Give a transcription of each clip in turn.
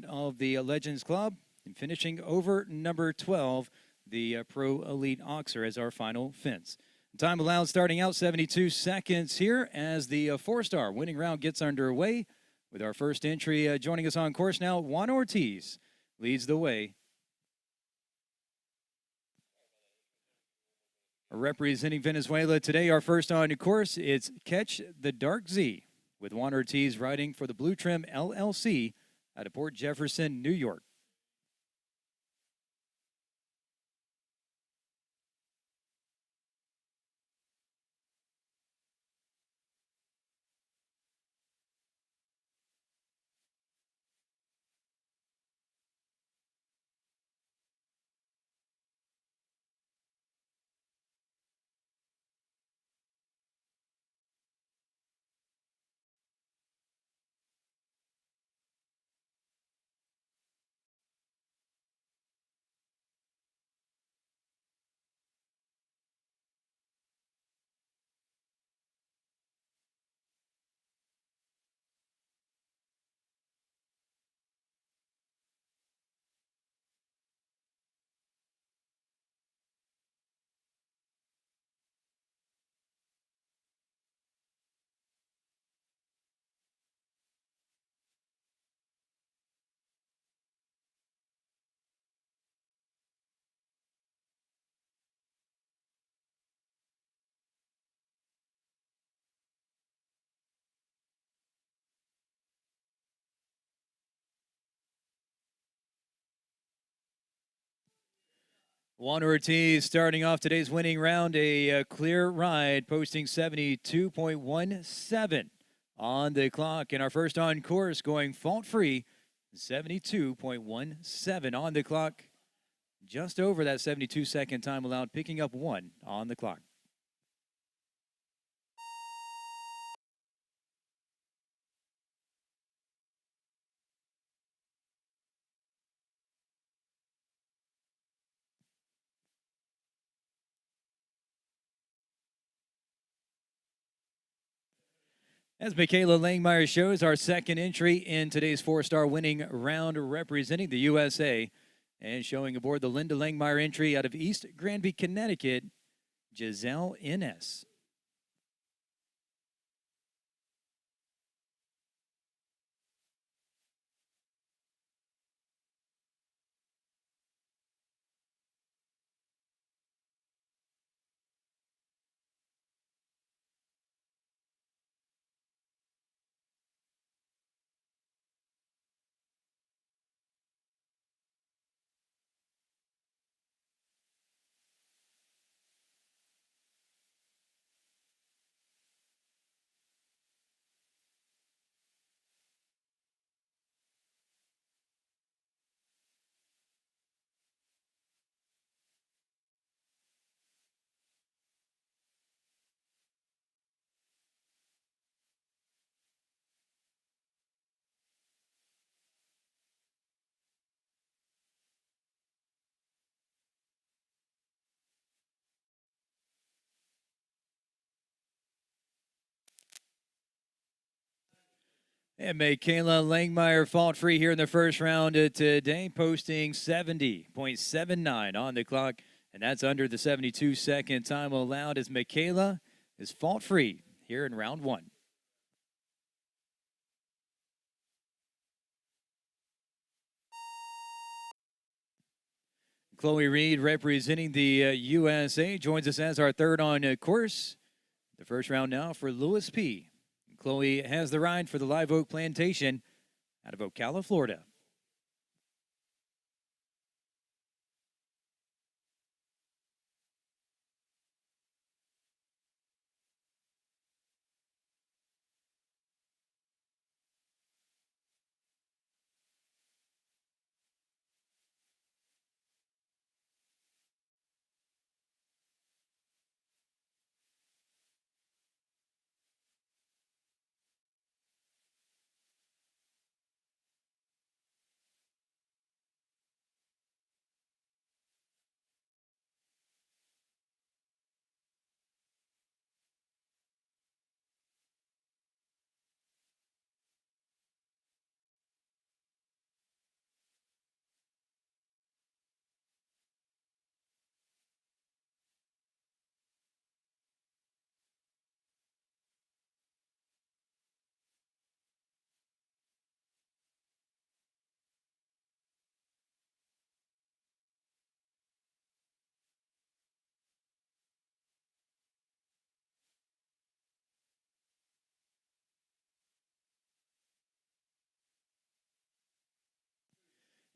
of the Legends Club, and finishing over number 12, the Pro Elite Oxer, as our final fence. Time allowed starting out 72 seconds here as the four-star winning round gets underway. With our first entry joining us on course now, Juan Ortiz leads the way. Representing Venezuela today, our first on course, it's Catch the Dark Z, with Juan Ortiz riding for the Blue Trim LLC out of Port Jefferson, New York. Juan Ortiz starting off today's winning round, a clear ride, posting 72.17 on the clock. And our first on course going fault-free, 72.17 on the clock. Just over that 72-second time allowed, picking up 1 on the clock. As Michaela Langmeyer shows, our second entry in today's four-star winning round, representing the USA, and showing aboard the Linda Langmeyer entry out of East Granby, Connecticut, Giselle Innes. And Michaela Langmeyer fault-free here in the first round today, posting 70.79 on the clock. And that's under the 72-second time allowed as Michaela is fault-free here in round 1. Chloe Reed, representing the USA, joins us as our third on course. The first round now for Lewis P. Chloe has the ride for the Live Oak Plantation out of Ocala, Florida.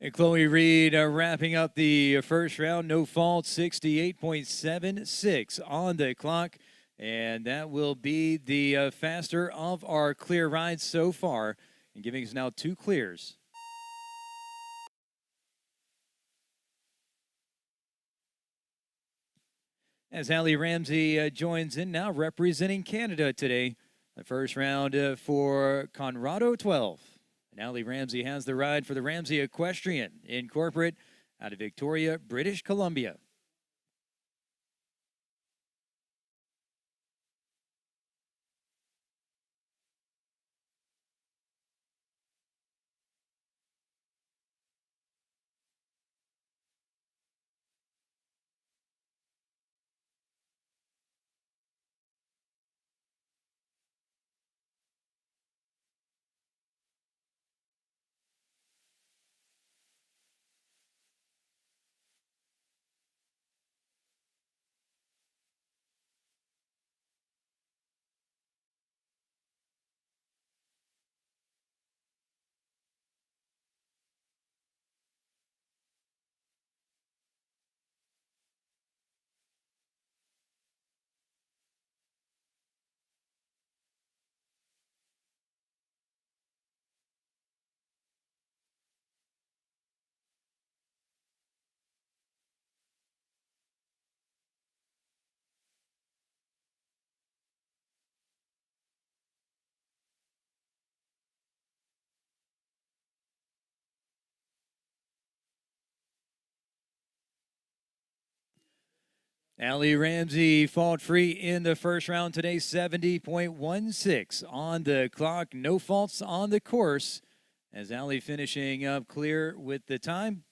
And Chloe Reed wrapping up the first round, no fault, 68.76 on the clock. And that will be the faster of our clear rides so far, and giving us now 2 clears. As Allie Ramsey joins in now, representing Canada today. The first round for Conrado 12. And Allie Ramsey has the ride for the Ramsey Equestrian Incorporate out of Victoria, British Columbia. Allie Ramsey fought free in the first round today, 70.16 on the clock. No faults on the course as Allie finishing up clear with the time,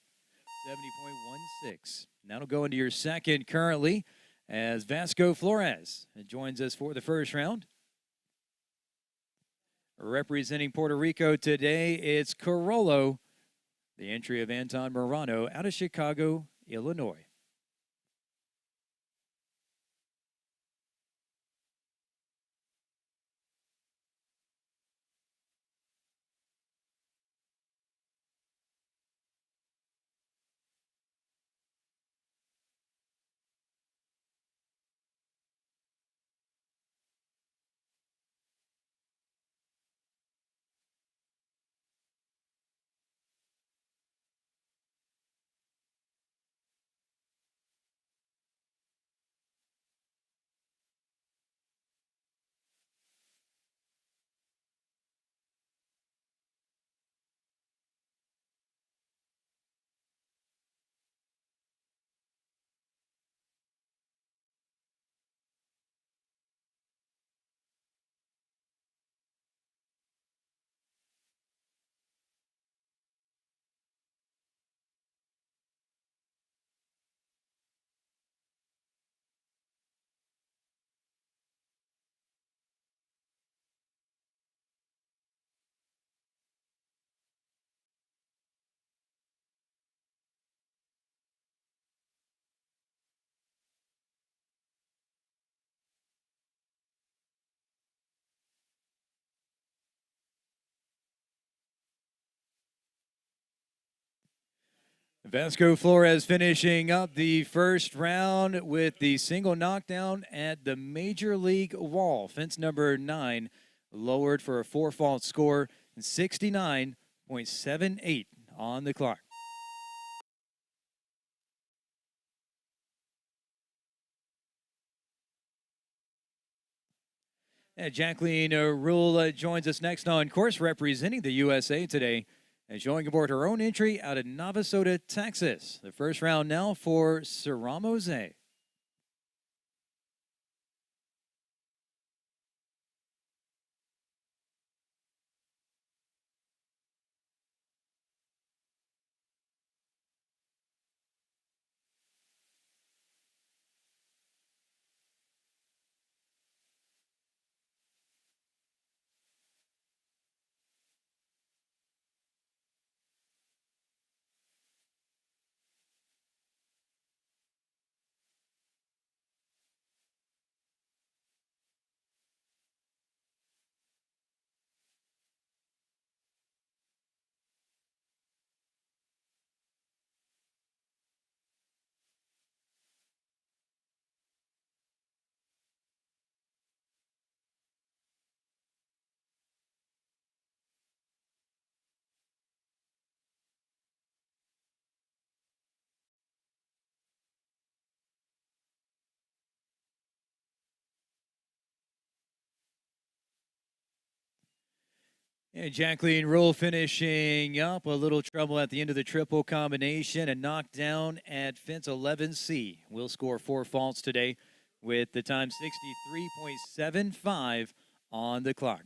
70.16. That'll go into your second currently as Vasco Flores joins us for the first round. Representing Puerto Rico today, it's Carollo, the entry of Anton Morano out of Chicago, Illinois. Vasco Flores finishing up the first round with the single knockdown at the Major League wall. Fence number 9 lowered for a 4-fault score, 69.78 on the clock. And Jacqueline Rule joins us next on course, representing the USA today and showing aboard her own entry out of Navasota, Texas. The first round now for Saramose. And Jacqueline Rule finishing up. A little trouble at the end of the triple combination. A knockdown at fence 11C. Will score 4 faults today with the time 63.75 on the clock.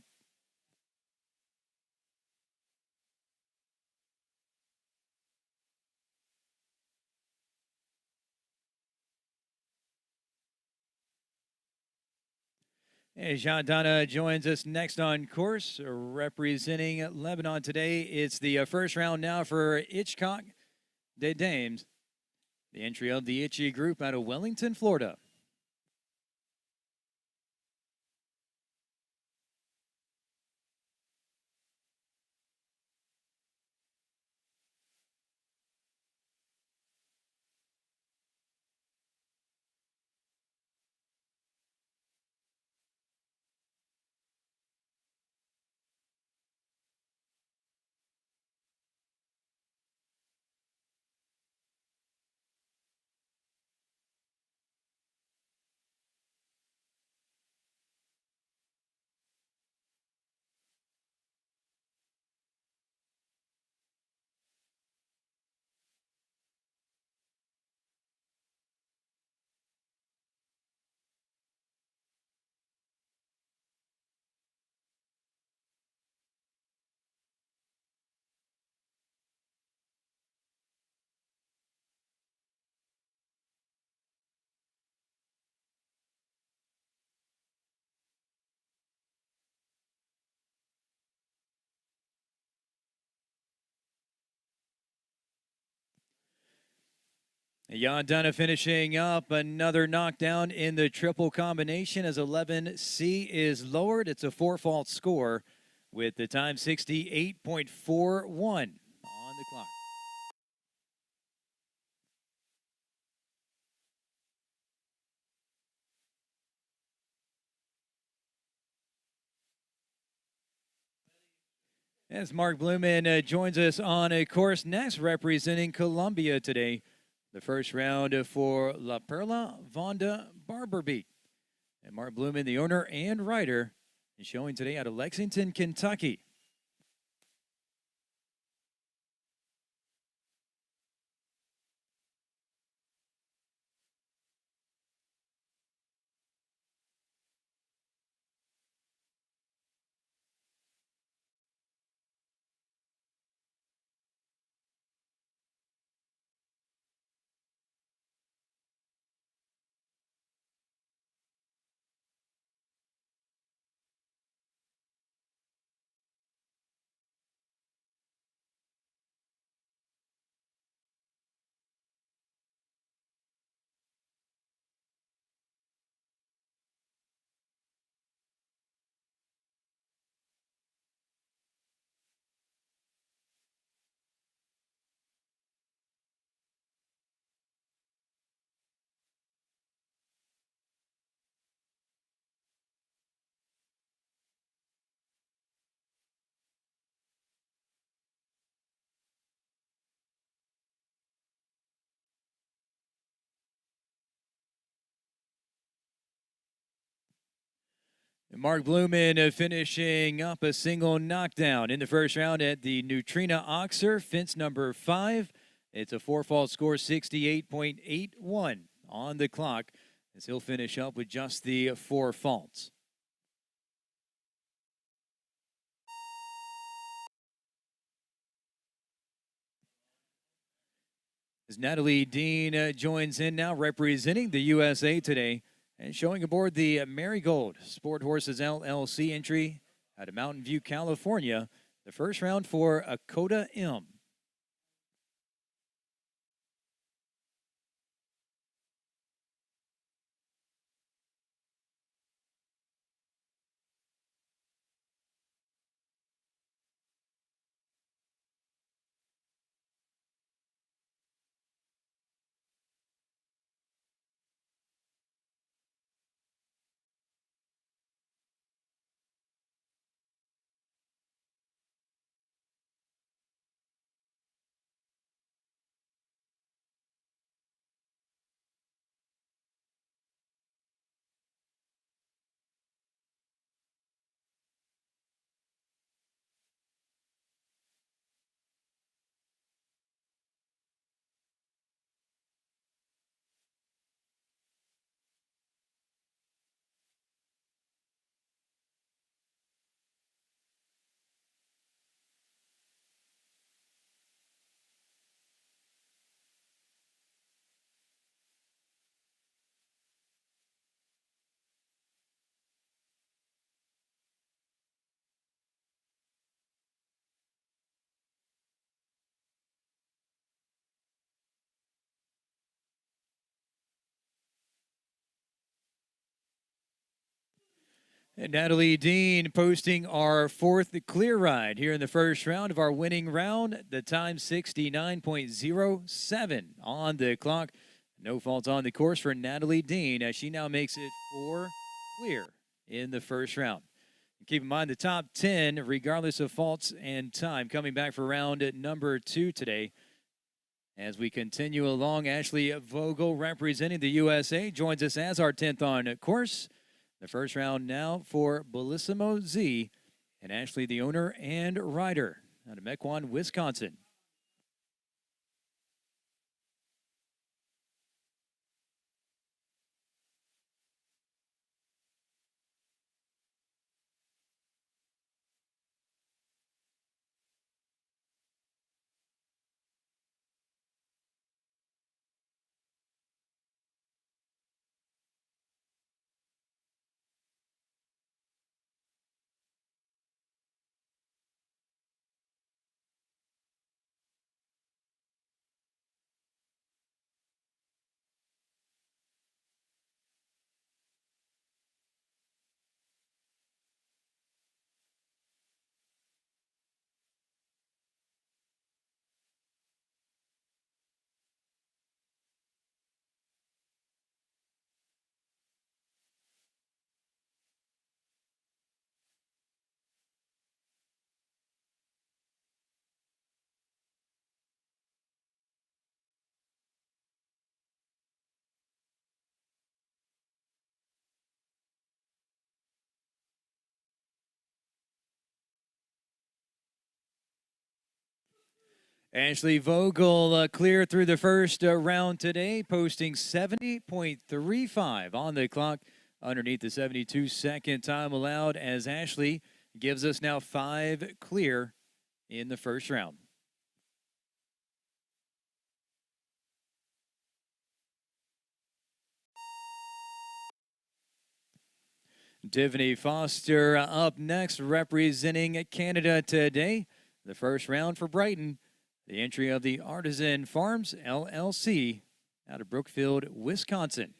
And Jean Donna joins us next on course, representing Lebanon today. It's the first round now for Hitchcock des Dames, the entry of the Itchy group out of Wellington, Florida. Jan Dunna finishing up another knockdown in the triple combination as 11C is lowered. It's a 4-fault score with the time 68.41 on the clock. As Mark Blumen joins us on a course next, representing Colombia today. The first round for La Perla Vonda Barberbeat. And Mark Blumen, the owner and rider, is showing today out of Lexington, Kentucky. Mark Blumen finishing up a single knockdown in the first round at the Neutrina Oxer, fence number 5. It's a 4-fault score, 68.81 on the clock, as he'll finish up with just the 4 faults. As Natalie Dean joins in now, representing the USA today, and showing aboard the Marigold Sport Horses LLC entry out of Mountain View, California. The first round for a Coda M. And Natalie Dean posting our fourth clear ride here in the first round of our winning round. The time 69.07 on the clock. No faults on the course for Natalie Dean as she now makes it 4 clear in the first round. Keep in mind the top 10, regardless of faults and time, coming back for round number 2 today. As we continue along, Ashley Vogel, representing the USA, joins us as our 10th on course. The first round now for Bellissimo Z, and Ashley, the owner and rider out of Mequon, Wisconsin. Ashley Vogel clear through the first round today, posting 70.35 on the clock underneath the 72-second time allowed as Ashley gives us now 5 clear in the first round. Tiffany Foster up next, representing Canada today. The first round for Brighton. The entry of the Artisan Farms LLC out of Brookfield, Wisconsin.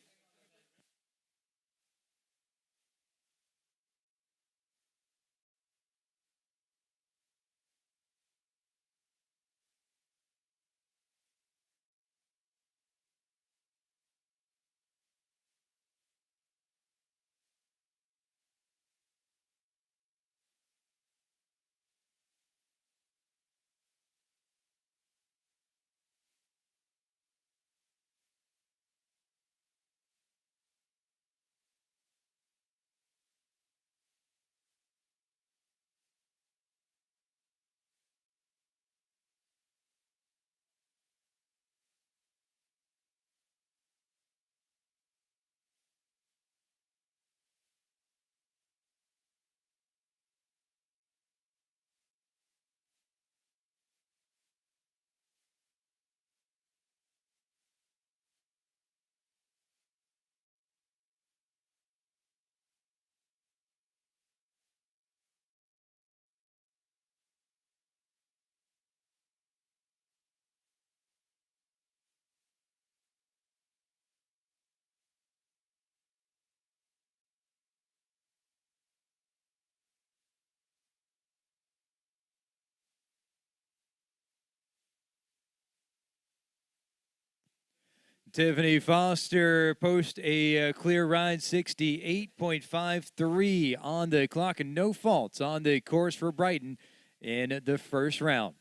Tiffany Foster post a clear ride, 68.53 on the clock, and no faults on the course for Brighton in the first round.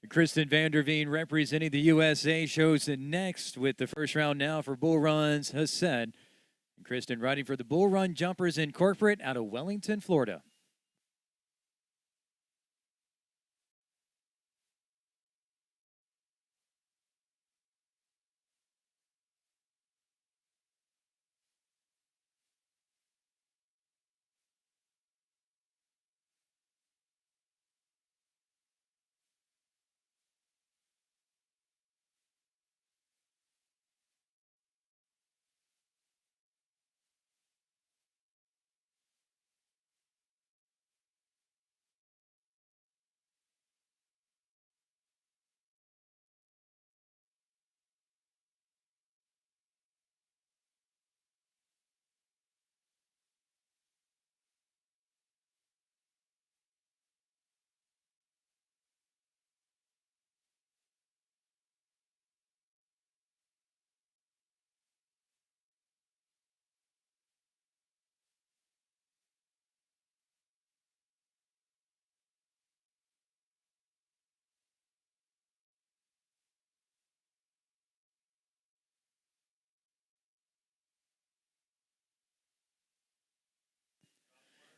Kristen Vanderveen representing the USA shows next with the first round now for Bull Runs Hassan. Kristen riding for the Bull Run Jumpers Incorporate out of Wellington, Florida.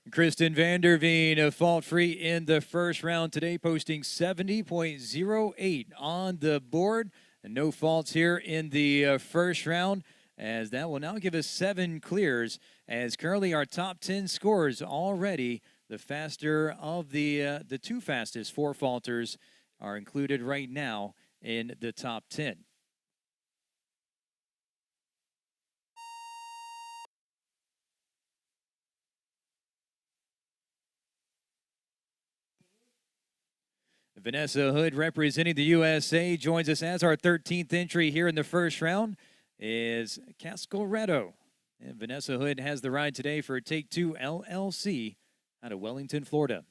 Kristen Vanderveen, fault-free in the first round today, posting 70.08 on the board. And no faults here in the first round, as that will now give us 7 clears, as currently our top 10 scores already. The faster of the 2 fastest 4 faulters are included right now in the top 10. Vanessa Hood, representing the USA, joins us as our 13th entry here in the first round is Cascoretto. And Vanessa Hood has the ride today for Take 2 LLC out of Wellington, Florida.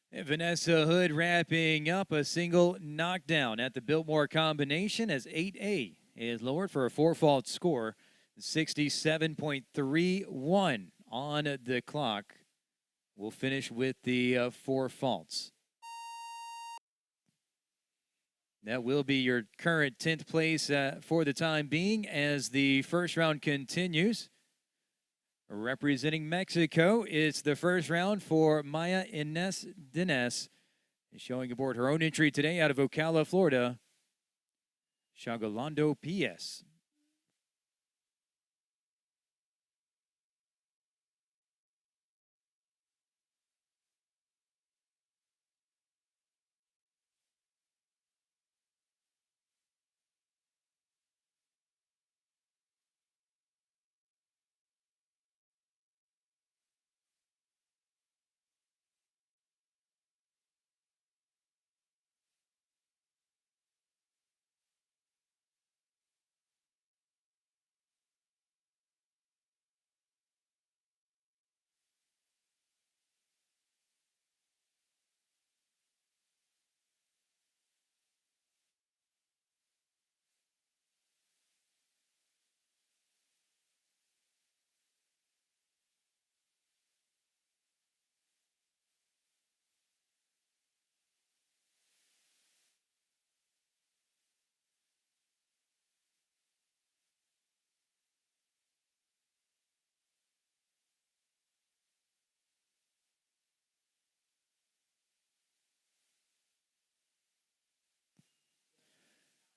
And Vanessa Hood wrapping up a single knockdown at the Biltmore combination as 8A is lowered for a 4-fault score, 67.31 on the clock. We'll finish with the 4 faults. That will be your current 10th place for the time being as the first round continues. Representing Mexico, it's the first round for Maya Ines Dines, showing aboard her own entry today out of Ocala, Florida, Chagolando PS.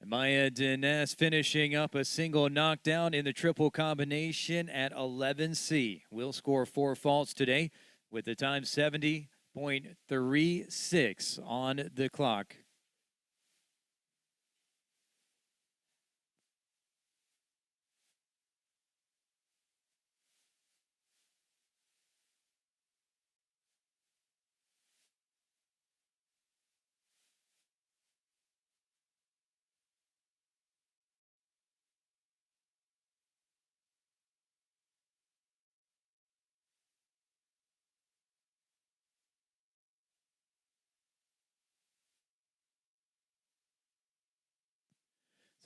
Maya Dines finishing up a single knockdown in the triple combination at 11C. Will score 4 faults today with the time 70.36 on the clock.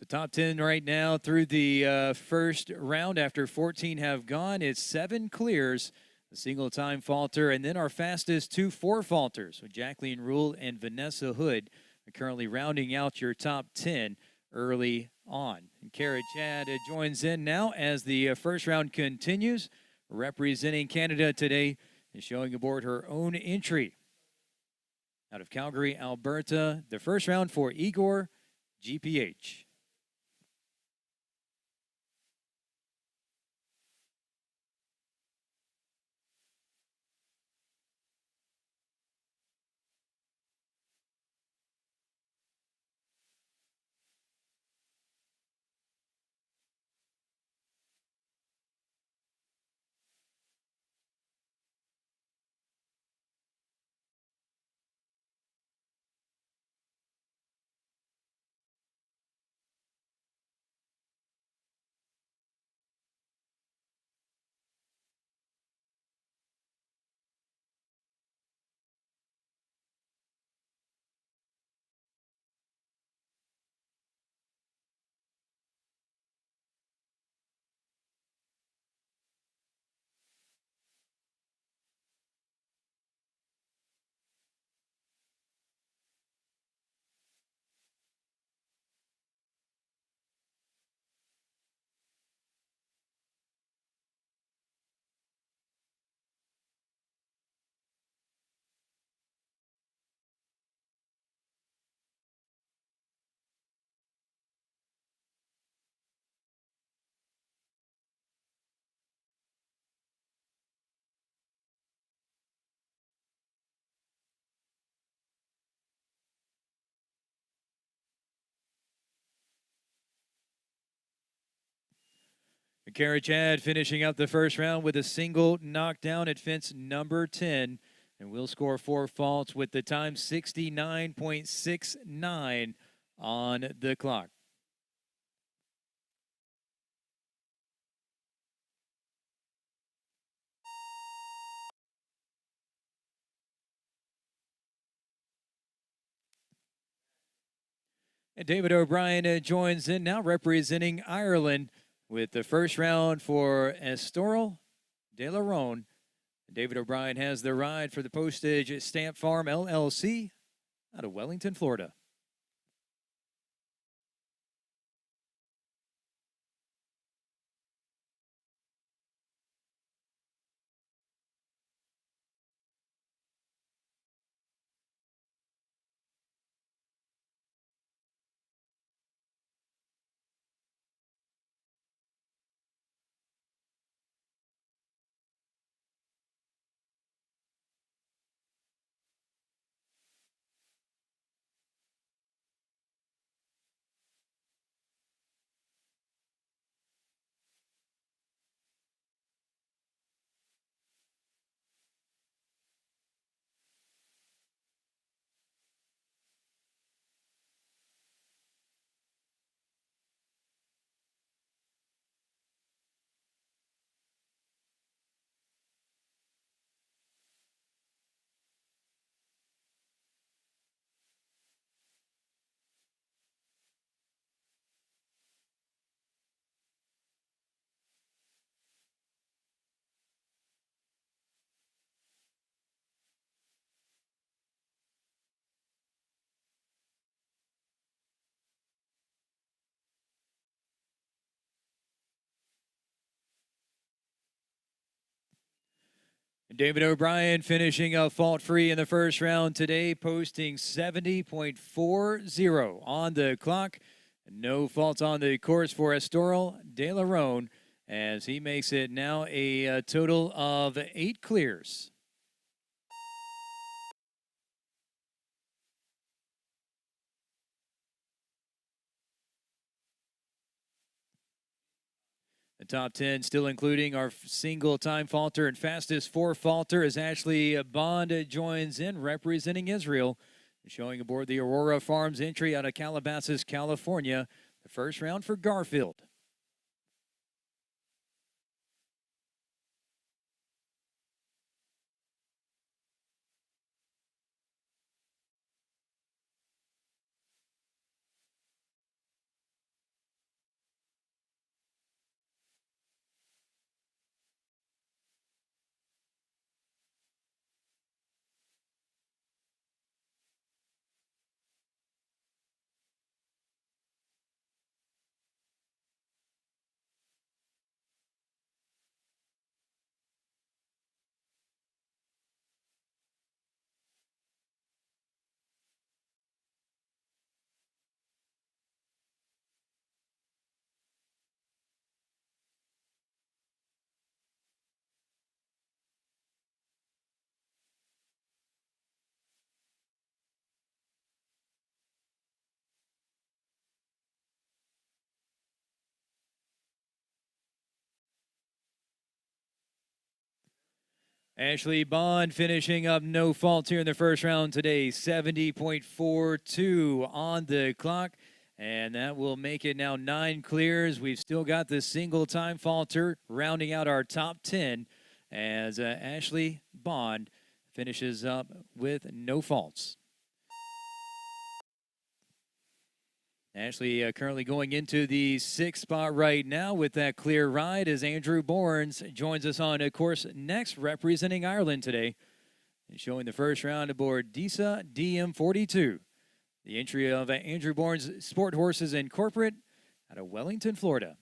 The top 10 right now through the first round after 14 have gone. It's 7 clears, a single time falter, and then our fastest 2 4 falters with Jacqueline Rule and Vanessa Hood currently rounding out your top 10 early on. And Kara Chad joins in now as the first round continues, representing Canada today and showing aboard her own entry. Out of Calgary, Alberta, the first round for Igor GPH. Kara Chad finishing up the first round with a single knockdown at fence number 10. And will score 4 faults with the time 69.69 on the clock. And David O'Brien joins in now representing Ireland with the first round for Estoril de la Ronde. David O'Brien has the ride for the Postage Stamp Farm LLC out of Wellington, Florida. David O'Brien finishing up fault-free in the first round today, posting 70.40 on the clock. No faults on the course for Estoril de la Ronde as he makes it now a total of 8 clears. The top 10 still including our single time faulter and fastest 4 faulter as Ashley Bond joins in representing Israel, showing aboard the Aurora Farms entry out of Calabasas, California. The first round for Garfield. Ashley Bond finishing up no faults here in the first round today, 70.42 on the clock. And that will make it now 9 clears. We've still got the single time faulter rounding out our top 10 as Ashley Bond finishes up with no faults. Ashley currently going into the 6th spot right now with that clear ride as Andrew Bournes joins us on course next, representing Ireland today. And showing the first round aboard DISA DM42. The entry of Andrew Bournes Sport Horses Incorporate out of Wellington, Florida.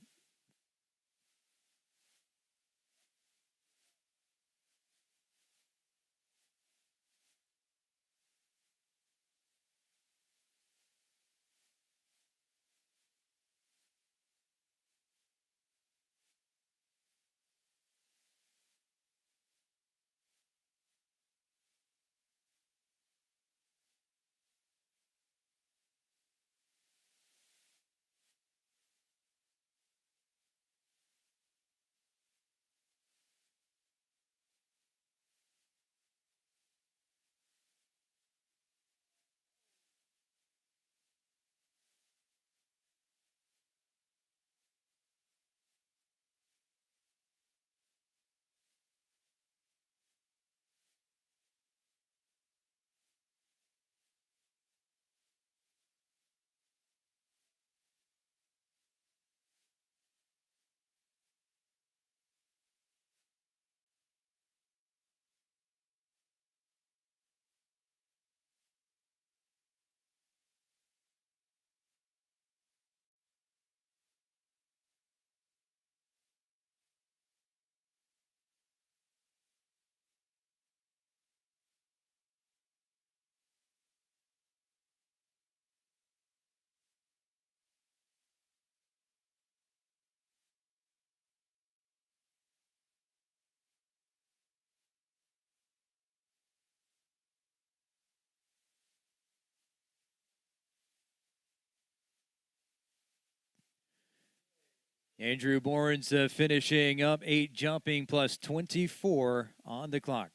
Andrew Bournes finishing up 8 jumping plus 24 on the clock.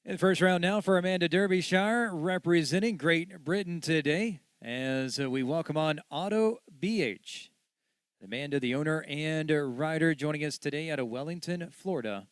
In the first round now for Amanda Derbyshire, representing Great Britain today, as we welcome on Auto BH. Amanda, the owner and rider, joining us today out of Wellington, Florida.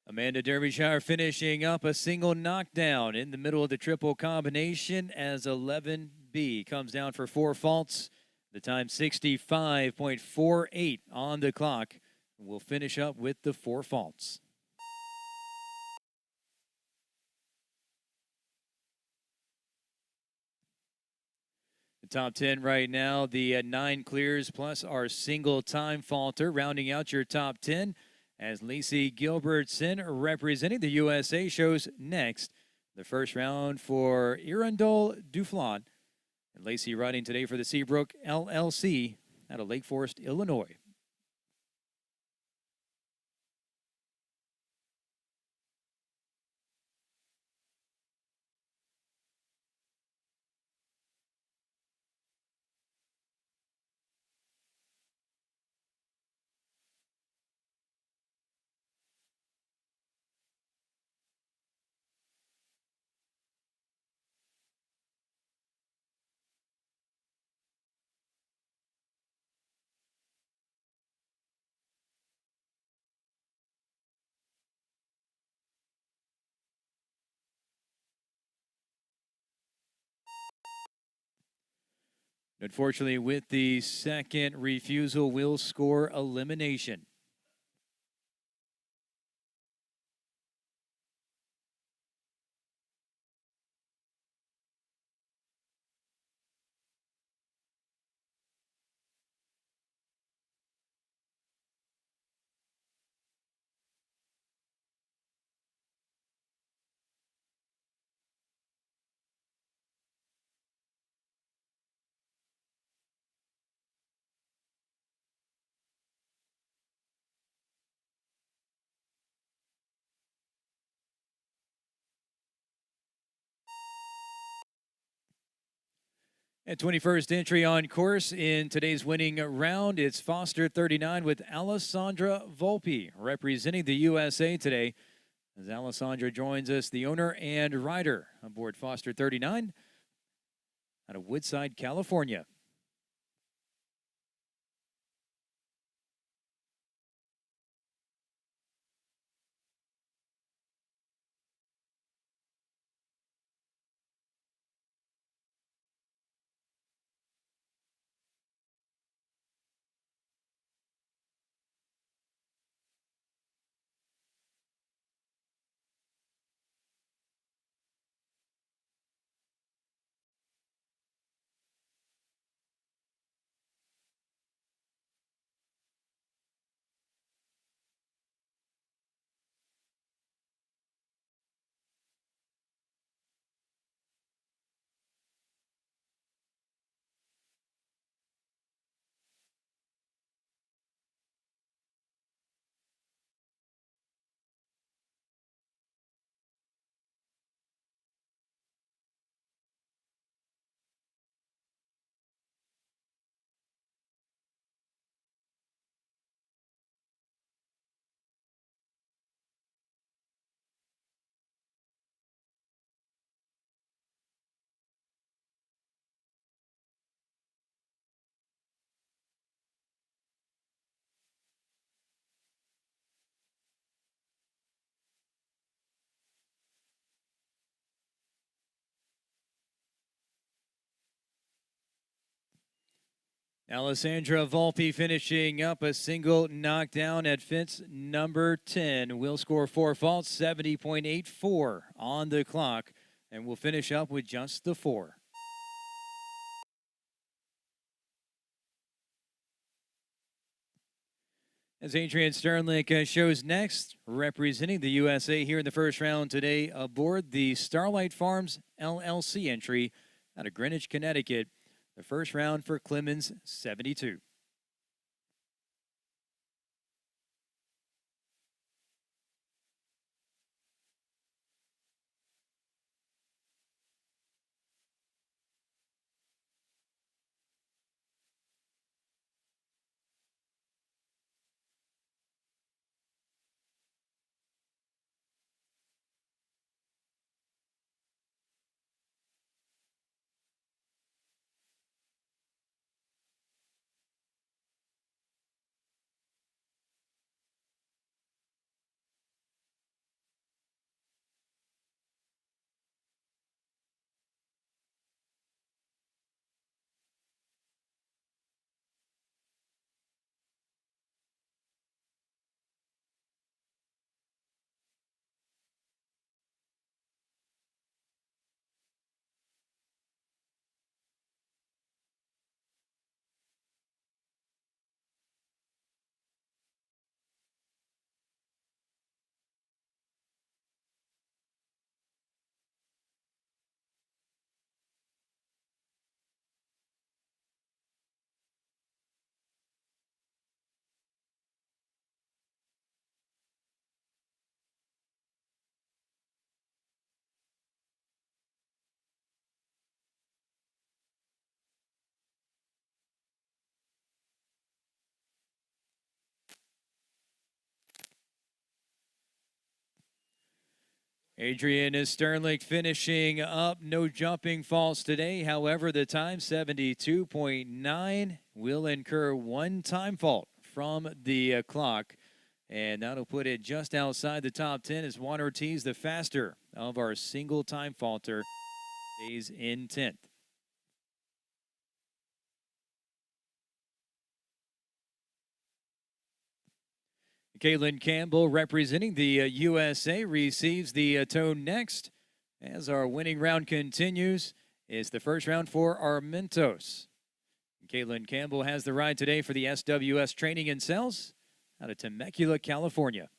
Amanda Derbyshire finishing up a single knockdown in the middle of the triple combination as 11B comes down for 4 faults. The time 65.48 on the clock. We'll finish up with the 4 faults. The top 10 right now, the 9 clears plus our single time faulter, rounding out your top 10. As Lacey Gilbertson, representing the USA, shows next. The first round for Irandol Duflot And Lacey riding today for the Seabrook LLC out of Lake Forest, Illinois. Unfortunately, with the second refusal, will score elimination. At 21st entry on course in today's winning round, it's Foster 39 with Alessandra Volpe representing the USA today. As Alessandra joins us, the owner and rider aboard Foster 39 out of Woodside, California. Alessandra Volpe finishing up a single knockdown at fence number 10. Will score 4 faults, 70.84 on the clock, and will finish up with just the 4. As Adrian Sternlick shows next, representing the USA here in the first round today aboard the Starlight Farms LLC entry out of Greenwich, Connecticut. The first round for Clemens 72. Adrian Sternlich finishing up. No jumping faults today. However, the time 72.9 will incur one time fault from the clock. And that'll put it just outside the top 10 as Juan Ortiz, the faster of our single time faulter, stays in 10th. Caitlin Campbell, representing the USA, receives the tone next. As our winning round continues, it's the first round for Armentos. Caitlin Campbell has the ride today for the SWS Training and Sales out of Temecula, California.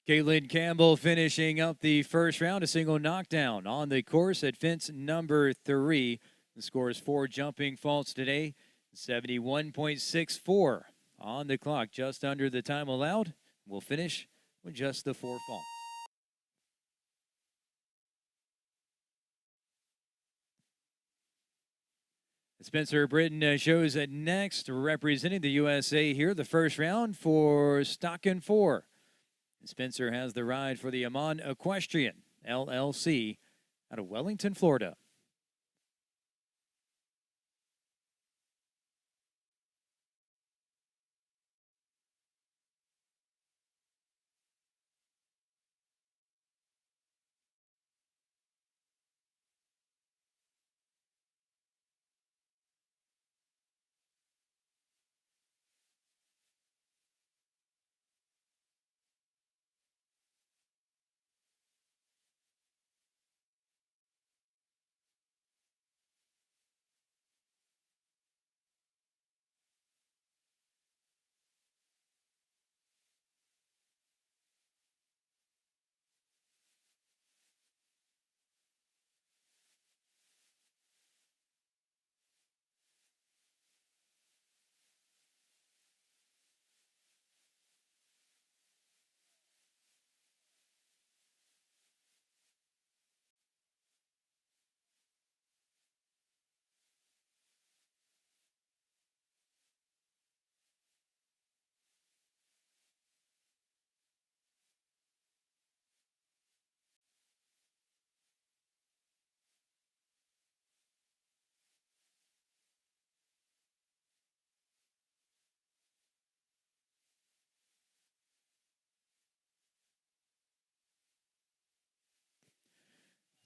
Caitlin Campbell finishing up the first round, a single knockdown on the course at fence number 3. The score is 4 jumping faults today, 71.64 on the clock, just under the time allowed. We'll finish with just the 4 faults. Spencer Britton shows it next, representing the USA here, the first round for Stockton 4. Spencer has the ride for the Amon Equestrian, LLC, out of Wellington, Florida.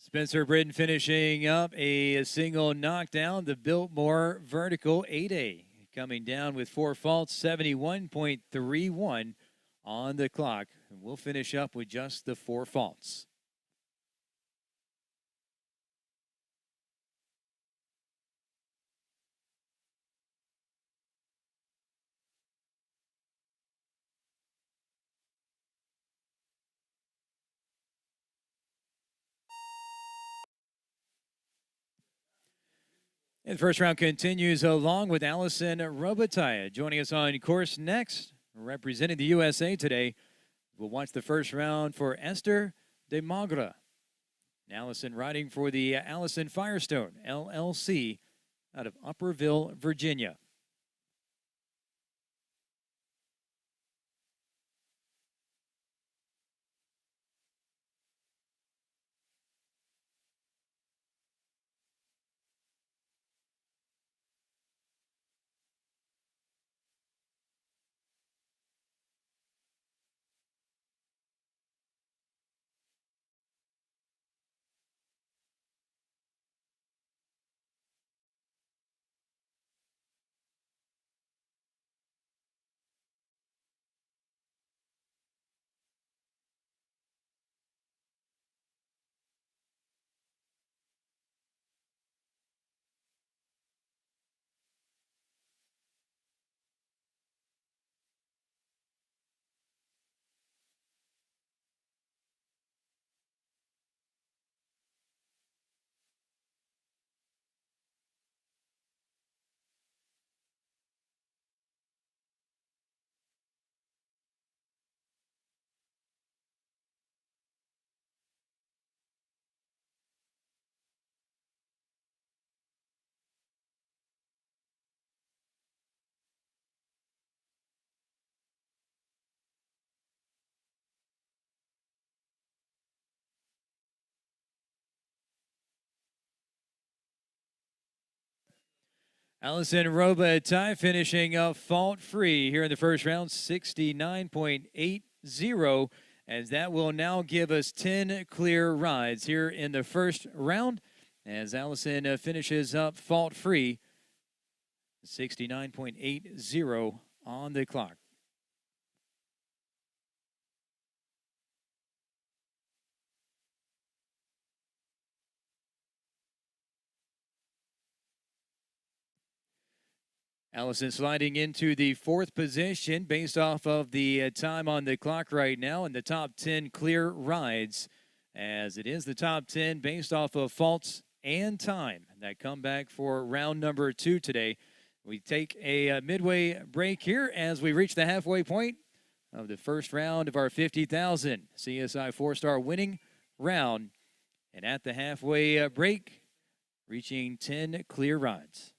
Spencer Britton finishing up a single knockdown, the Biltmore Vertical 8A, coming down with 4 faults, 71.31 on the clock. And we'll finish up with just the 4 faults. And the first round continues along with Allison Robitaille joining us on course next, representing the USA today. We'll watch the first round for Esther DeMagra. Allison riding for the Allison Firestone, LLC, out of Upperville, Virginia. Allison Robitaille finishing up fault-free here in the first round, 69.80, as that will now give us 10 clear rides here in the first round, as Allison finishes up fault-free, 69.80 on the clock. Allison sliding into the fourth position based off of the time on the clock right now in the top 10 clear rides, as it is the top 10 based off of faults and time that come back for round number 2 today. We take a midway break here as we reach the halfway point of the first round of our 50,000 CSI 4-star winning round. And at the halfway break, reaching 10 clear rides.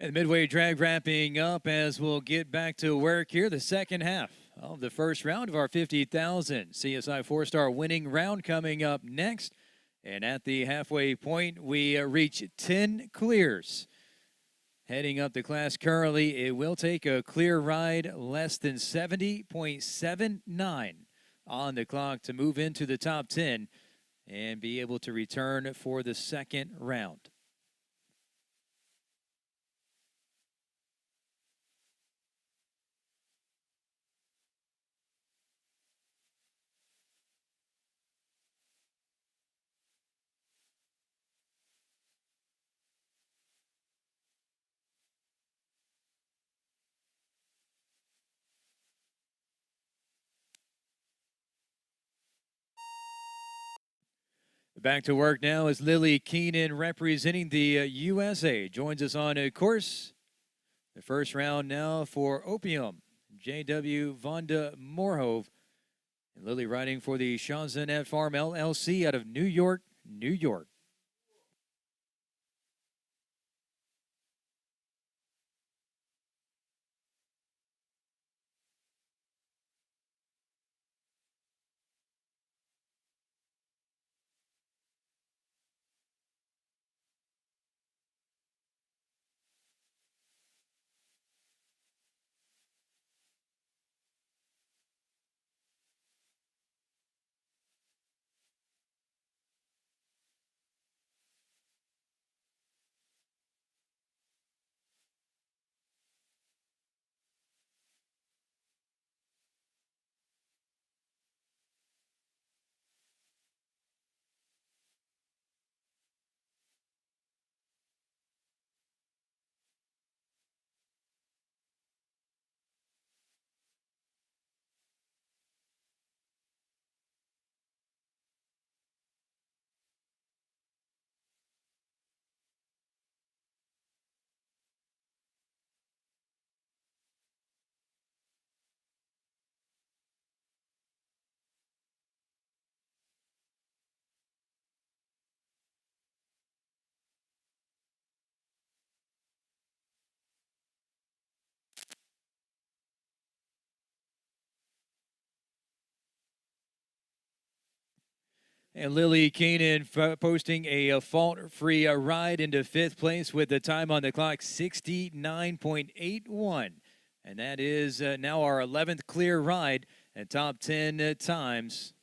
And the midway drag wrapping up as we'll get back to work here. The second half of the first round of our 50,000 CSI 4-star winning round coming up next. And at the halfway point, we reach 10 clears. Heading up the class currently, it will take a clear ride less than 70.79 on the clock to move into the top 10 and be able to return for the second round. Back to work now is Lily Keenan representing the USA. Joins us on a course. The first round now for Opium, J.W. Vonda Morhove. And Lily riding for the Chanzonet Farm LLC out of New York, New York. And Lily Keenan posting a fault-free ride into fifth place with the time on the clock, 69.81. And that is now our 11th clear ride and top 10 times,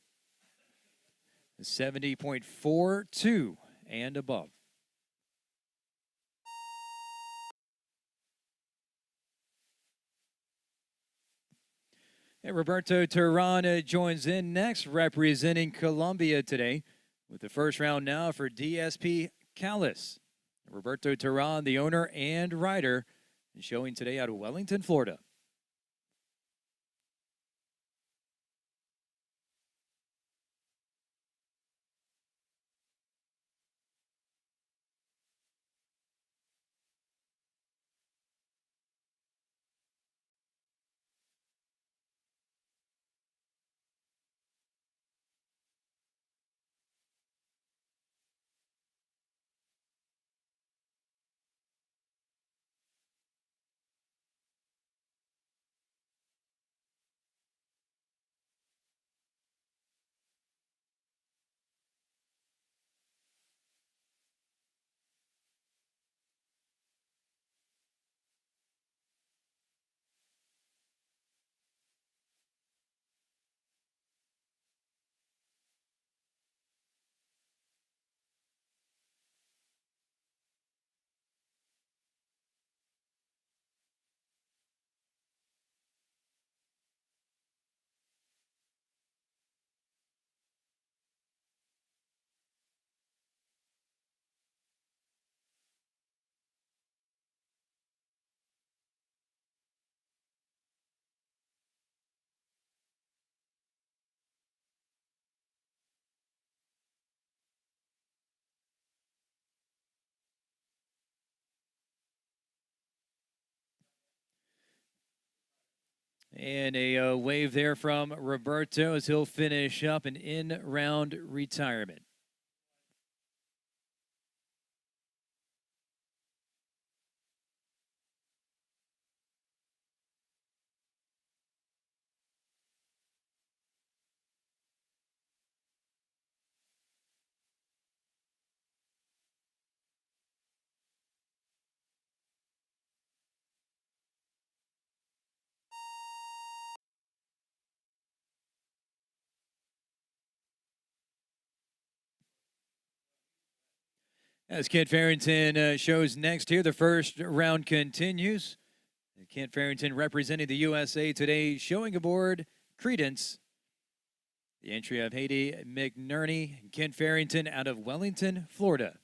70.42 and above. And Roberto Terran joins in next, representing Colombia today, with the first round now for DSP Callis. Roberto Terran, the owner and rider, showing today out of Wellington, Florida. And a wave there from Roberto as he'll finish up an in-round retirement. As Kent Farrington shows next here, the first round continues. Kent Farrington representing the USA today, showing aboard Credence. The entry of Haiti McNerney and Kent Farrington out of Wellington, Florida.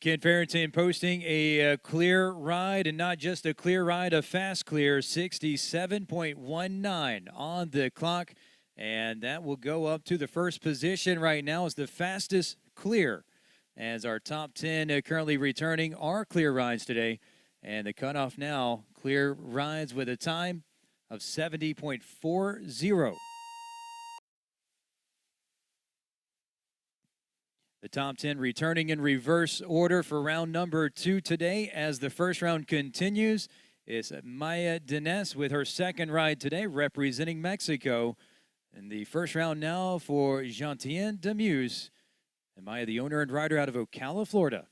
Kent Farrington posting a clear ride, and not just a clear ride, a fast clear, 67.19 on the clock. And that will go up to the first position right now as the fastest clear. As our top 10 currently returning are clear rides today. And the cutoff now, clear rides with a time of 70.40. The top 10 returning in reverse order for round number 2 today. As the first round continues, is Maya Dines with her second ride today, representing Mexico. In the first round now for Gentien Demuse. And Maya, the owner and rider out of Ocala, Florida.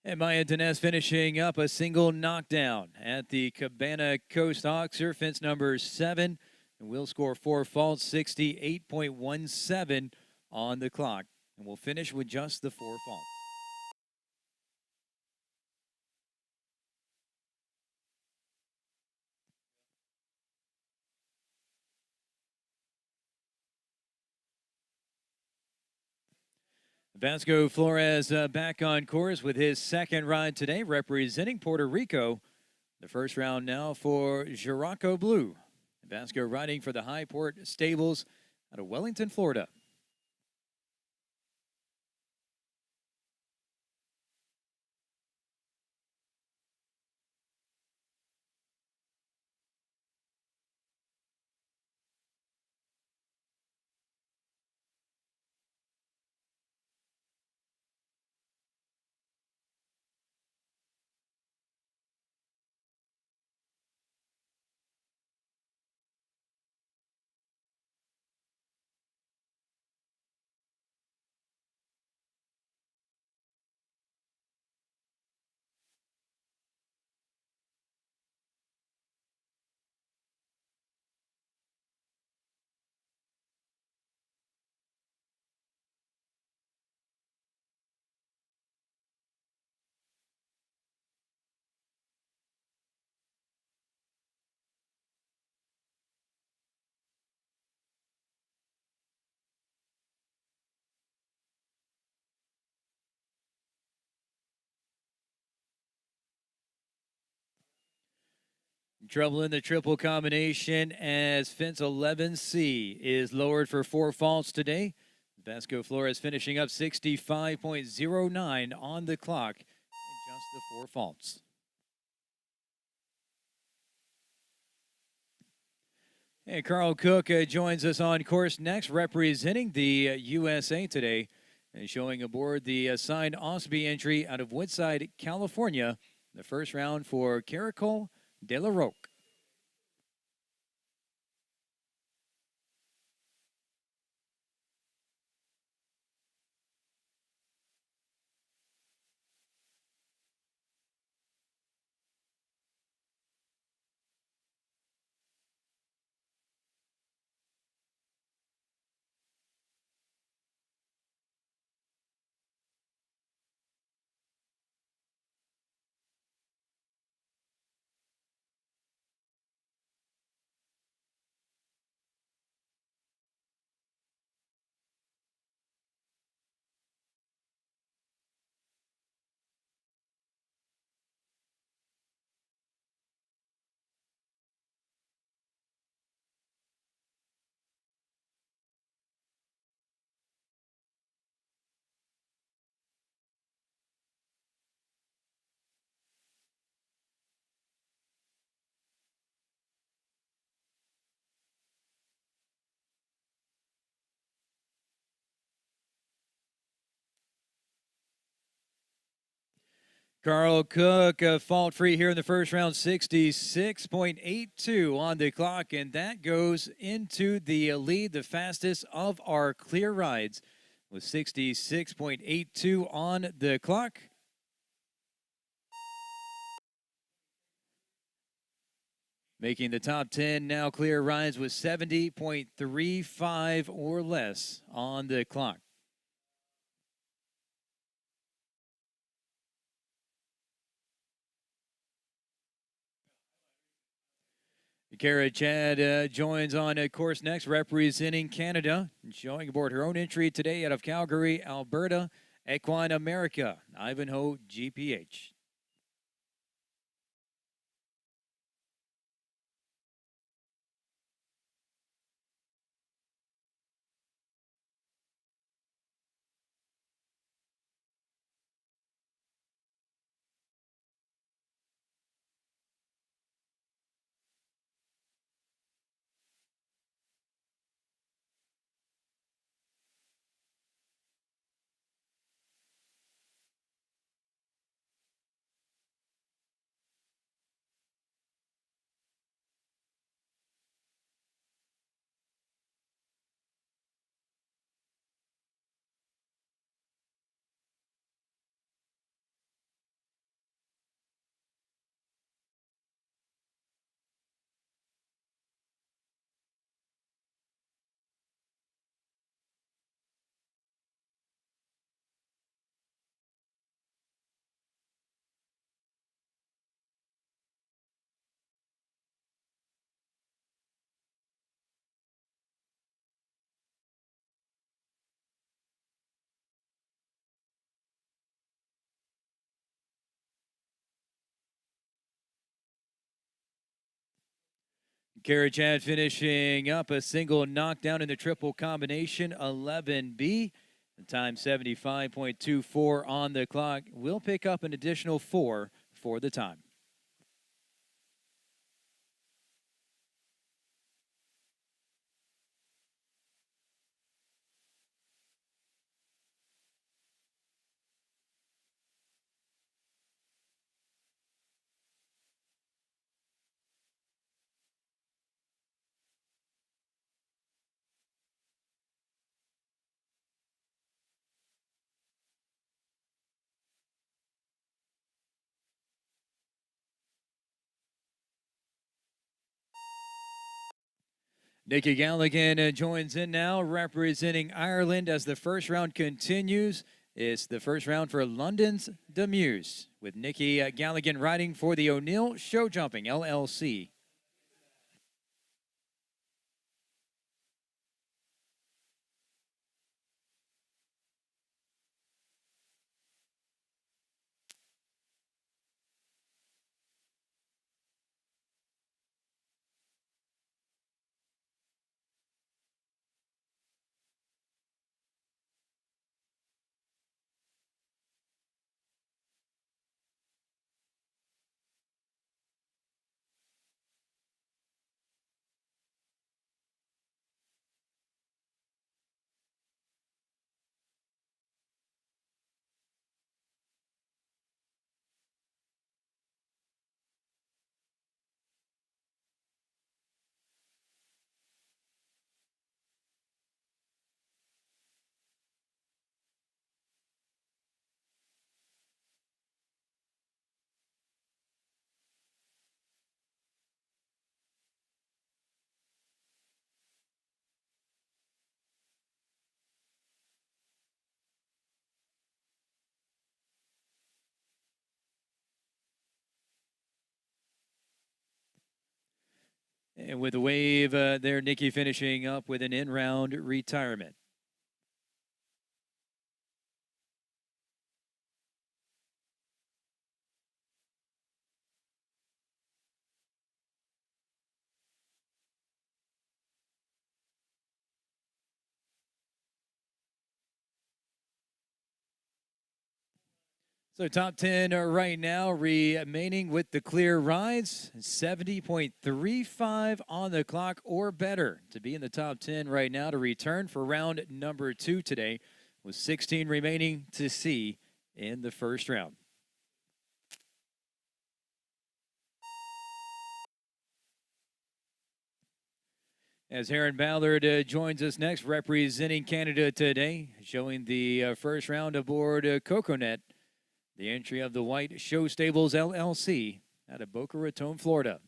And Maya Dines finishing up a single knockdown at the Cabana Coast Oxer, fence number 7. And will score 4 faults, 68.17 on the clock. And we'll finish with just the 4 faults. Vasco Flores back on course with his second ride today, representing Puerto Rico. The first round now for Jiraco Blue. Vasco riding for the Highport Stables out of Wellington, Florida. Trouble in the triple combination as fence 11C is lowered for 4 faults today. Vasco Flores finishing up 65.09 on the clock and just the 4 faults. And Carl Cook joins us on course next, representing the USA today, and showing aboard the assigned Osby entry out of Woodside, California, the first round for Caracol de la Roque. Carl Cook fault free here in the first round, 66.82 on the clock, and that goes into the lead, the fastest of our clear rides with 66.82 on the clock. Making the top 10 now clear rides with 70.35 or less on the clock. Kara Chad joins on course next, representing Canada, and showing aboard her own entry today out of Calgary, Alberta, Equine America, Ivanhoe GPH. Kara Chad finishing up a single knockdown in the triple combination, 11B. The time 75.24 on the clock. We'll pick up an additional 4 for the time. Nikki Galligan joins in now, representing Ireland as the first round continues. It's the first round for London's Demuse, with Nikki Galligan riding for the O'Neill Show Jumping LLC. And with the wave there, Nikki finishing up with an in-round retirement. So top 10 right now remaining with the clear rides, 70.35 on the clock or better to be in the top 10 right now to return for round number 2 today, with 16 remaining to see in the first round. As Aaron Ballard joins us next, representing Canada today, showing the first round aboard Coconet, the entry of the White Show Stables LLC out of Boca Raton, Florida.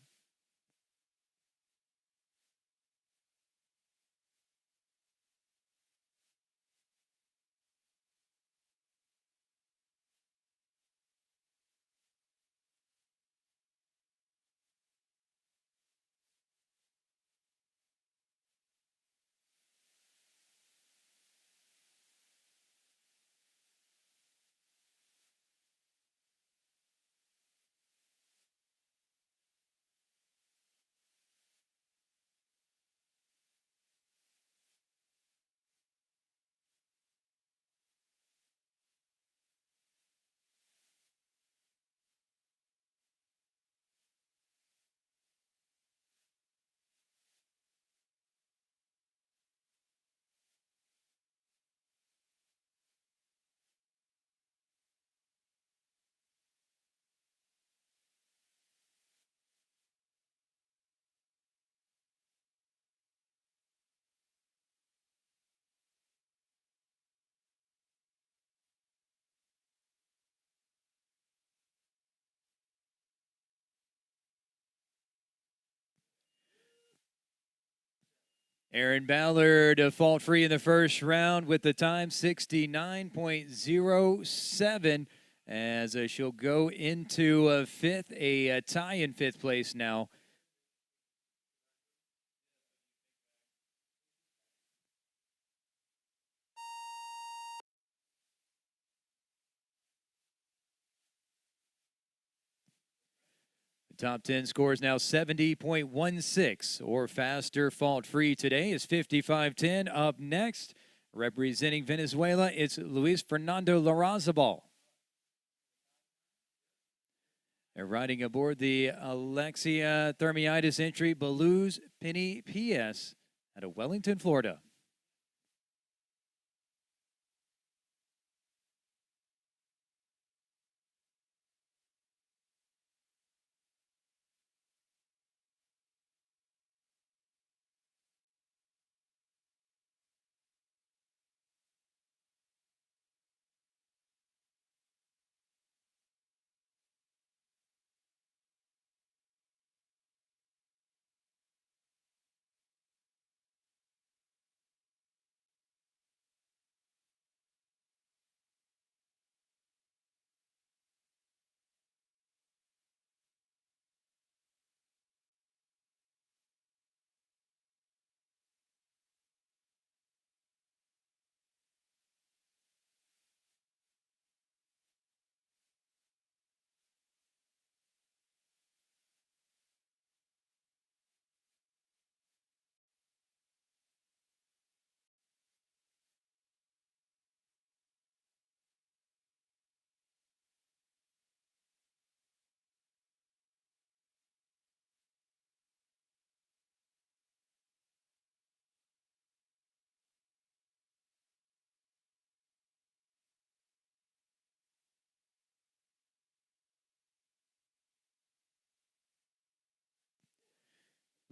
Aaron Ballard fault free in the first round with the time 69.07 as she'll go into fifth, a tie in fifth place now. Top 10 scores now 70.16 or faster. Fault free today is 55.10. Up next, representing Venezuela, it's Luis Fernando Larrazabal. They're riding aboard the Alexia Thermiitis entry, Baloo's Penny PS out of Wellington, Florida.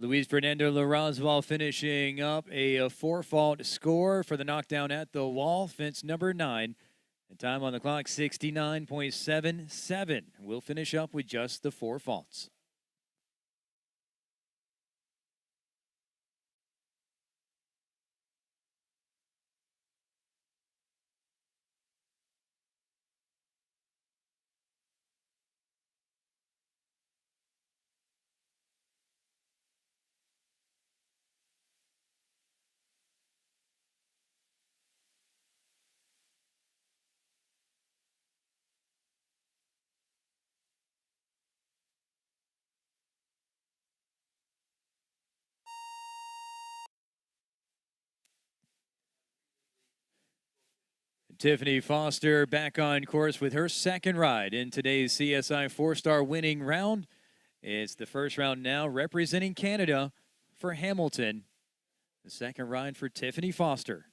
Luis Fernando Larrazabal finishing up a four-fault score for the knockdown at the wall, fence number 9. And time on the clock, 69.77. We'll finish up with just the 4 faults. Tiffany Foster back on course with her second ride in today's CSI 4-star winning round. It's the first round now representing Canada for Hamilton. The second ride for Tiffany Foster.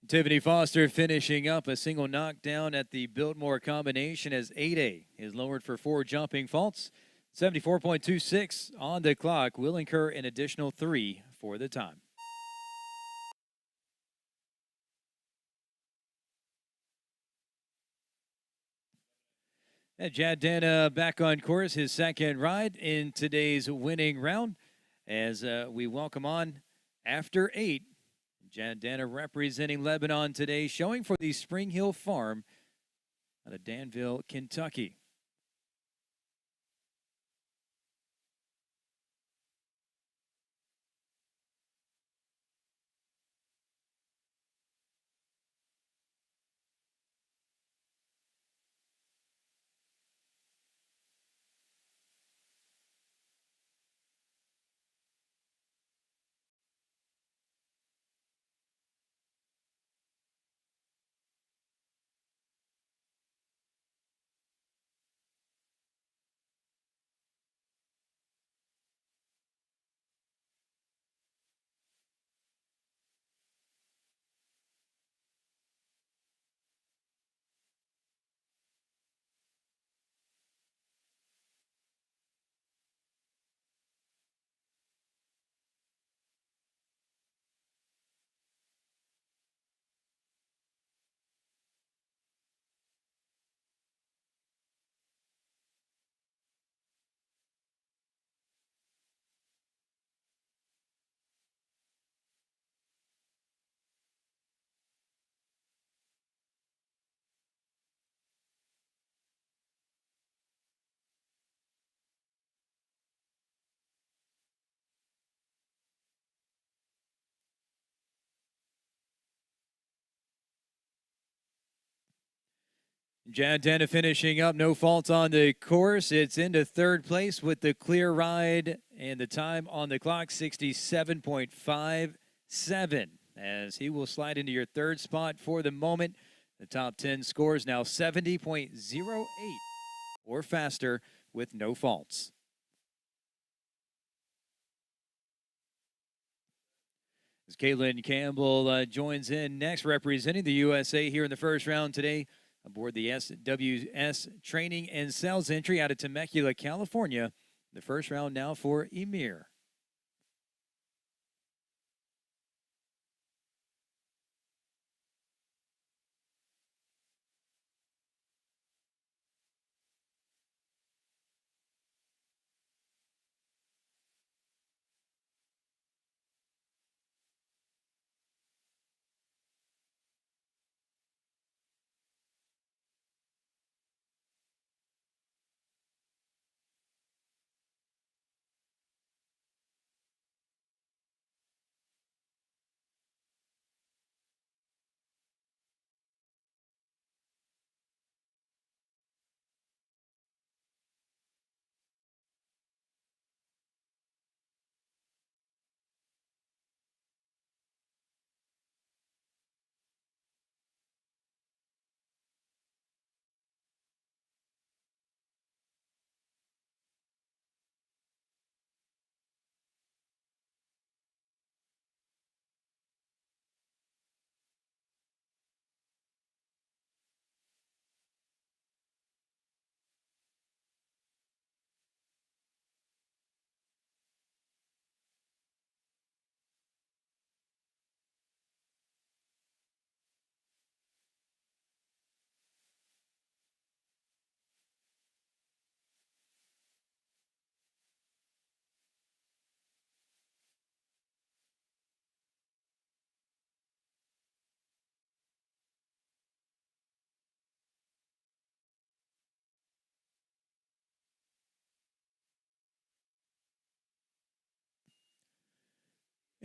Tiffany Foster finishing up a single knockdown at the Biltmore combination as 8A is lowered for 4 jumping faults. 74.26 on the clock will incur an additional 3 for the time. And Jad Dana back on course, his second ride in today's winning round as we welcome on after 8. Jad Dana representing Lebanon today, showing for the Spring Hill Farm out of Danville, Kentucky. Jad Dana finishing up, no faults on the course. It's into third place with the clear ride and the time on the clock, 67.57, as he will slide into your third spot for the moment. The top 10 scores now 70.08 or faster with no faults. As Caitlin Campbell joins in next, representing the USA here in the first round today, aboard the SWS Training and Sales entry out of Temecula, California. The first round now for Emir.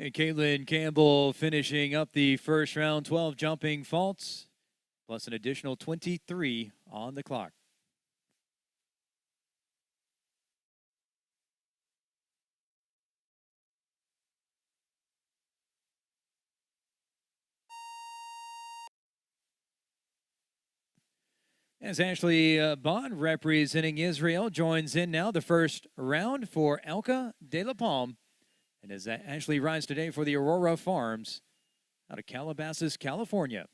And Caitlin Campbell finishing up the first round, 12 jumping faults, plus an additional 23 on the clock. As Ashley Bond, representing Israel, joins in now, the first round for Elka De La Palme. And as Ashley rides today for the Aurora Farms out of Calabasas, California.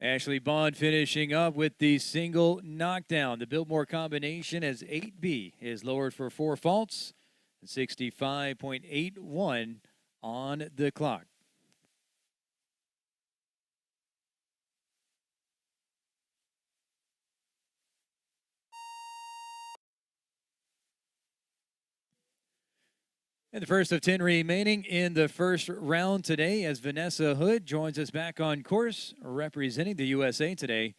Ashley Bond finishing up with the single knockdown. The Biltmore combination as 8B is lowered for 4 faults, 65.81 on the clock. And the first of 10 remaining in the first round today as Vanessa Hood joins us back on course, representing the USA today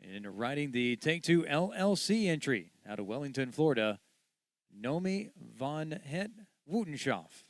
and riding the Take Two LLC entry out of Wellington, Florida, Nomi von Het Wutenschaft.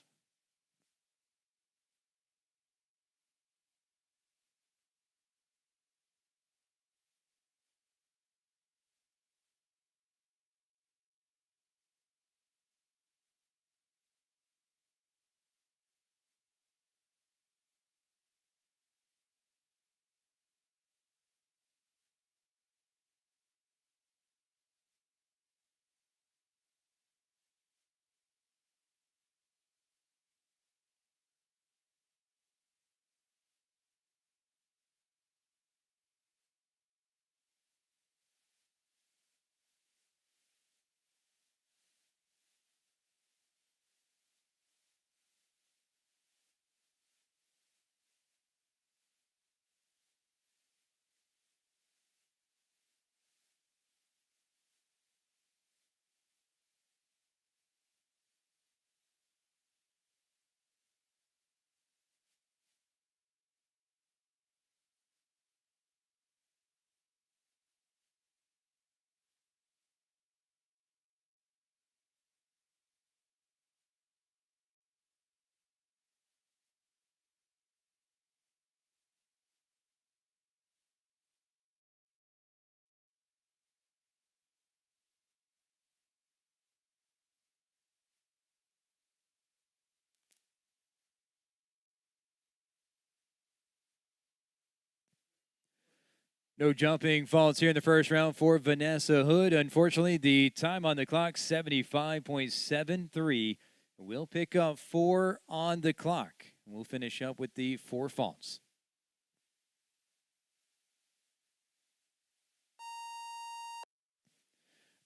No jumping faults here in the first round for Vanessa Hood. Unfortunately, the time on the clock, 75.73. We'll pick up 4 on the clock. We'll finish up with the 4 faults.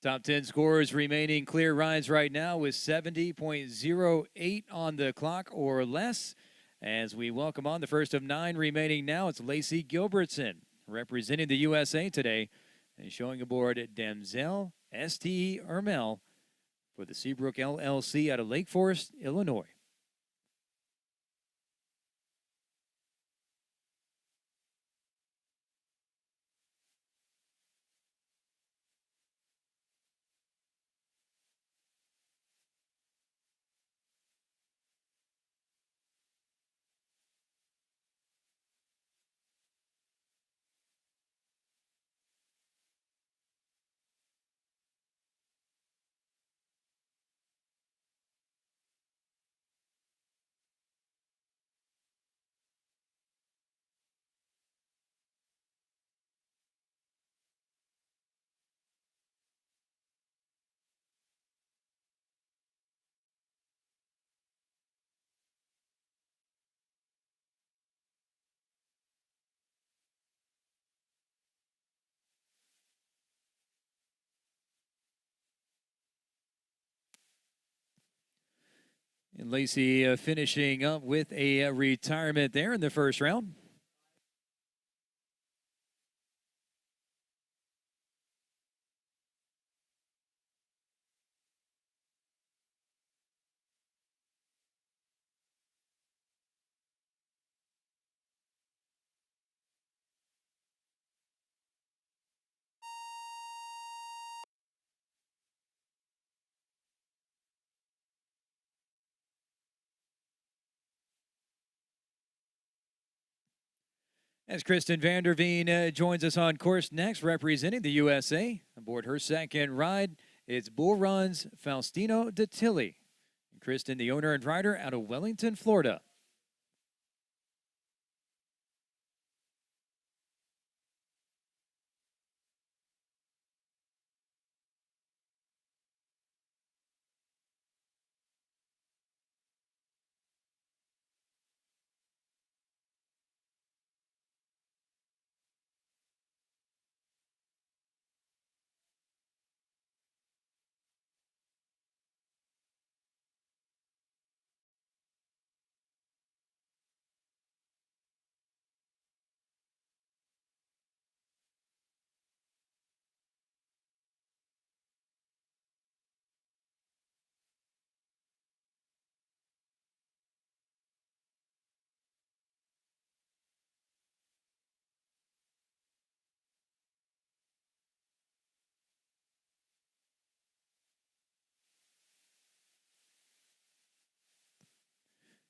Top 10 scorers remaining clear rides right now with 70.08 on the clock or less. As we welcome on the first of 9 remaining now, it's Lacey Gilbertson representing the USA today and showing aboard Damsel St. Ermel for the Seabrook LLC out of Lake Forest, Illinois. And Lacey finishing up with a retirement there in the first round. As Kristen Vanderveen joins us on course next, representing the USA. Aboard her second ride, it's Bull Run's Faustino Datilli. Kristen, the owner and rider out of Wellington, Florida.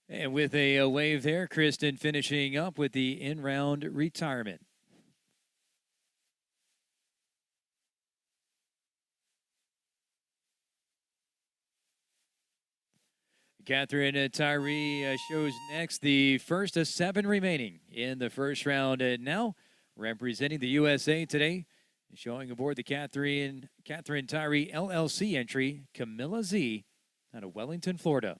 And with a wave there, Kristen finishing up with the in-round retirement. Catherine Tyree shows next, the first of 7 remaining in the first round. Now, representing the USA today, showing aboard the Catherine Tyree LLC entry, Camilla Z out of Wellington, Florida.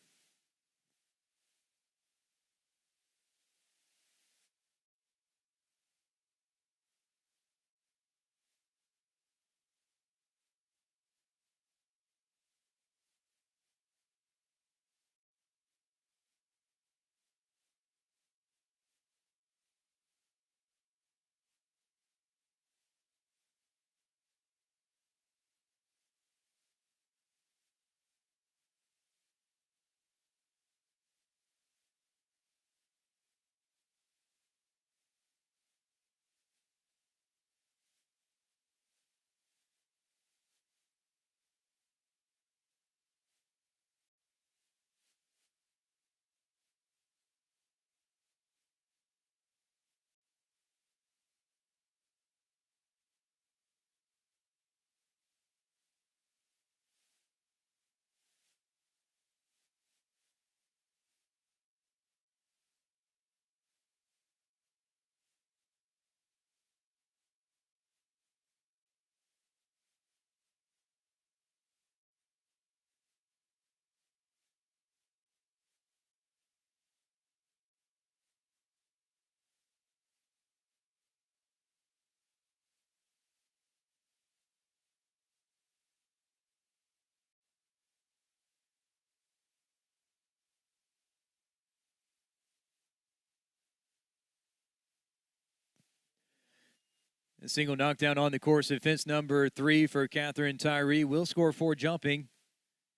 A single knockdown on the course of fence number 3 for Catherine Tyree. Will score 4 jumping.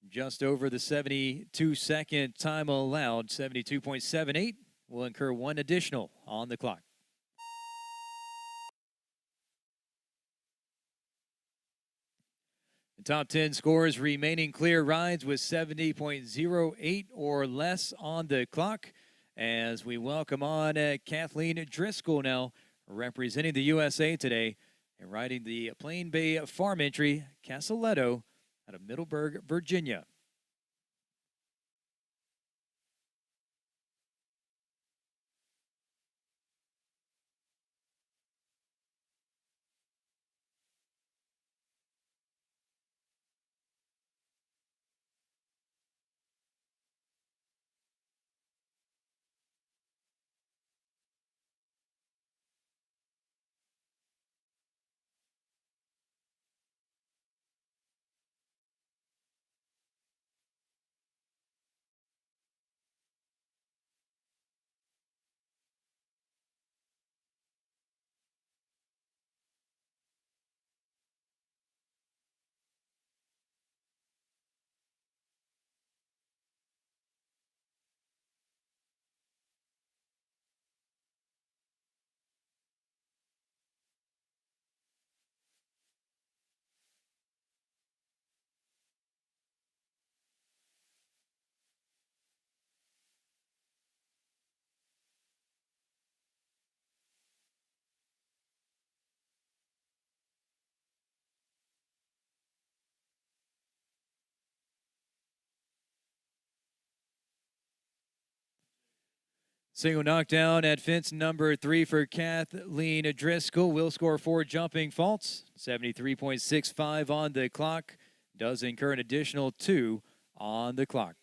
Just over the 72-second time allowed. 72.78 will incur 1 additional on the clock. The top 10 scores remaining clear rides with 70.08 or less on the clock. As we welcome on Kathleen Driscoll now, representing the USA today and riding the Plain Bay Farm entry, Casaletto, out of Middleburg, Virginia. Single knockdown at fence number 3 for Kathleen Driscoll. Will score 4 jumping faults. 73.65 on the clock. Does incur an additional 2 on the clock.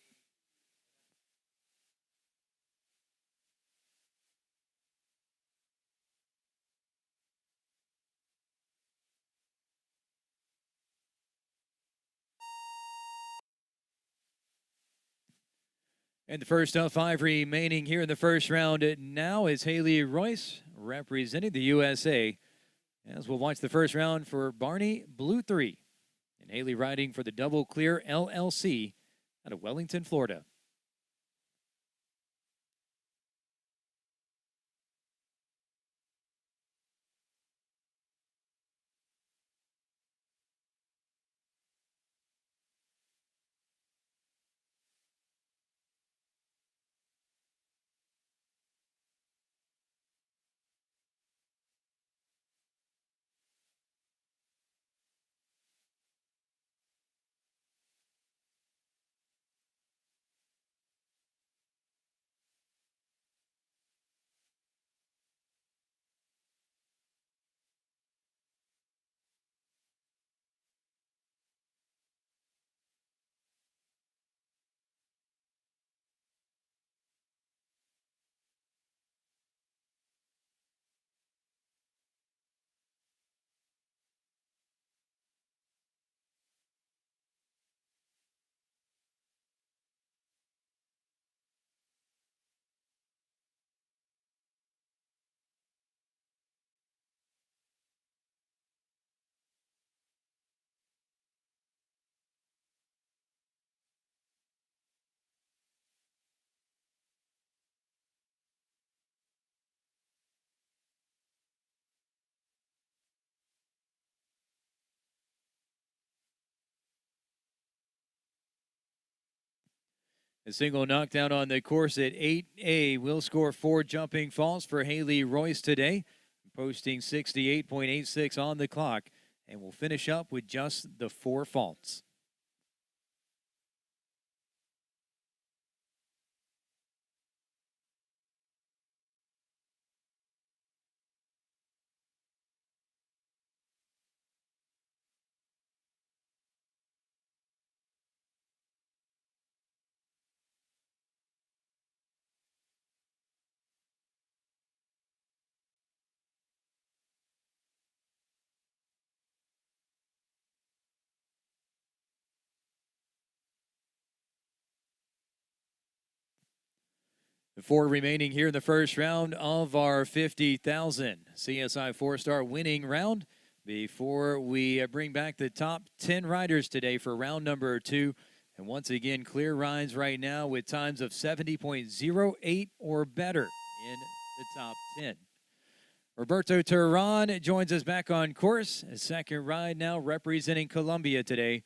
And the first of 5 remaining here in the first round now is Haley Royce representing the USA. As we'll watch the first round for Barney Blue 3. And Haley riding for the Double Clear LLC out of Wellington, Florida. A single knockdown on the course at 8A will score 4 jumping faults for Haley Royce today, posting 68.86 on the clock, and will finish up with just the 4 faults. The 4 remaining here in the first round of our 50,000 CSI 4-star winning round. Before we bring back the top 10 riders today for round number 2. And once again, clear rides right now with times of 70.08 or better in the top 10. Roberto Turan joins us back on course. A second ride now representing Colombia today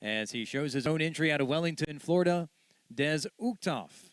as he shows his own entry out of Wellington, Florida, Des Uchthoff.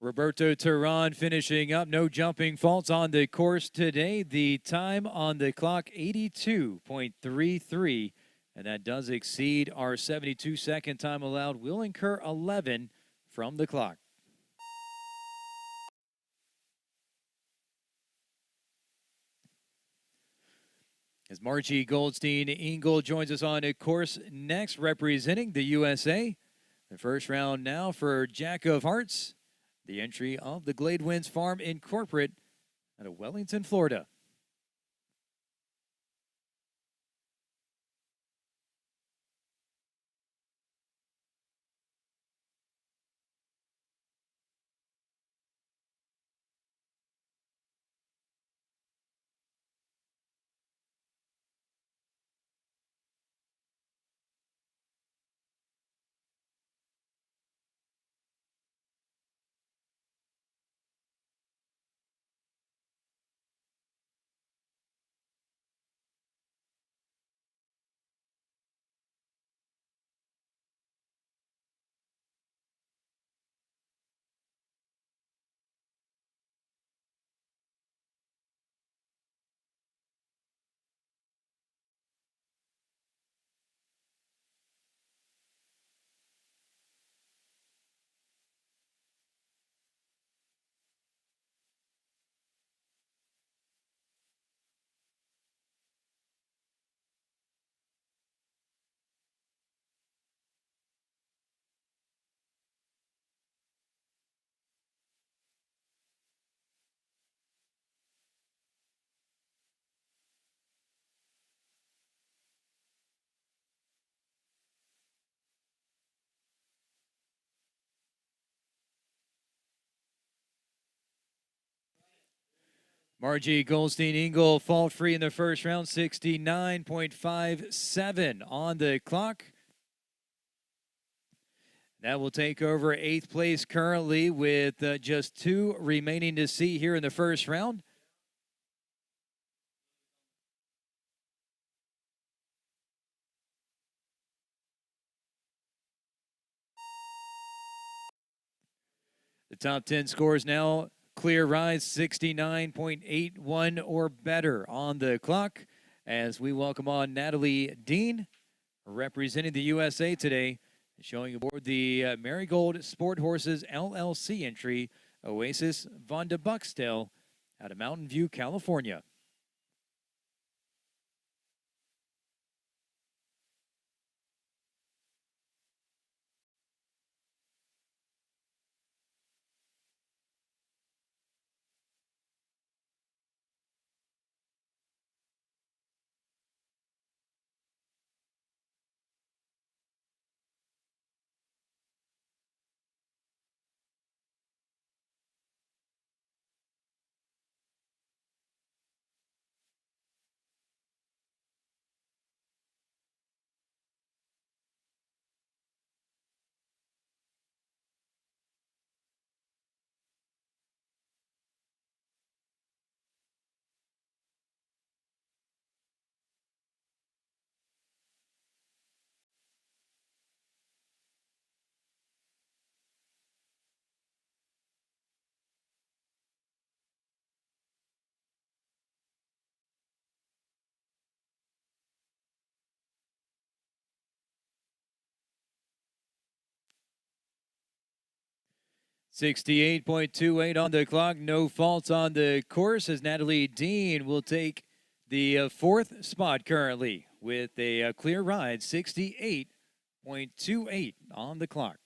Roberto Turan finishing up. No jumping faults on the course today. The time on the clock, 82.33. And that does exceed our 72-second time allowed. Will incur 11 from the clock. As Margie Goldstein-Engel joins us on a course next, representing the USA. The first round now for Jack of Hearts, the entry of the Glade Winds Farm Incorporate out of Wellington, Florida. Margie Goldstein-Engel fault-free in the first round, 69.57 on the clock. That will take over 8th place currently with just 2 remaining to see here in the first round. The top 10 scores now. Clear rise, 69.81 or better on the clock as we welcome on Natalie Dean, representing the USA today, showing aboard the Marigold Sport Horses LLC entry, Oasis Von de Buxtel out of Mountain View, California. .28 on the clock. No faults on the course as Natalie Dean will take the 4th spot currently with a clear ride, 68.28 on the clock.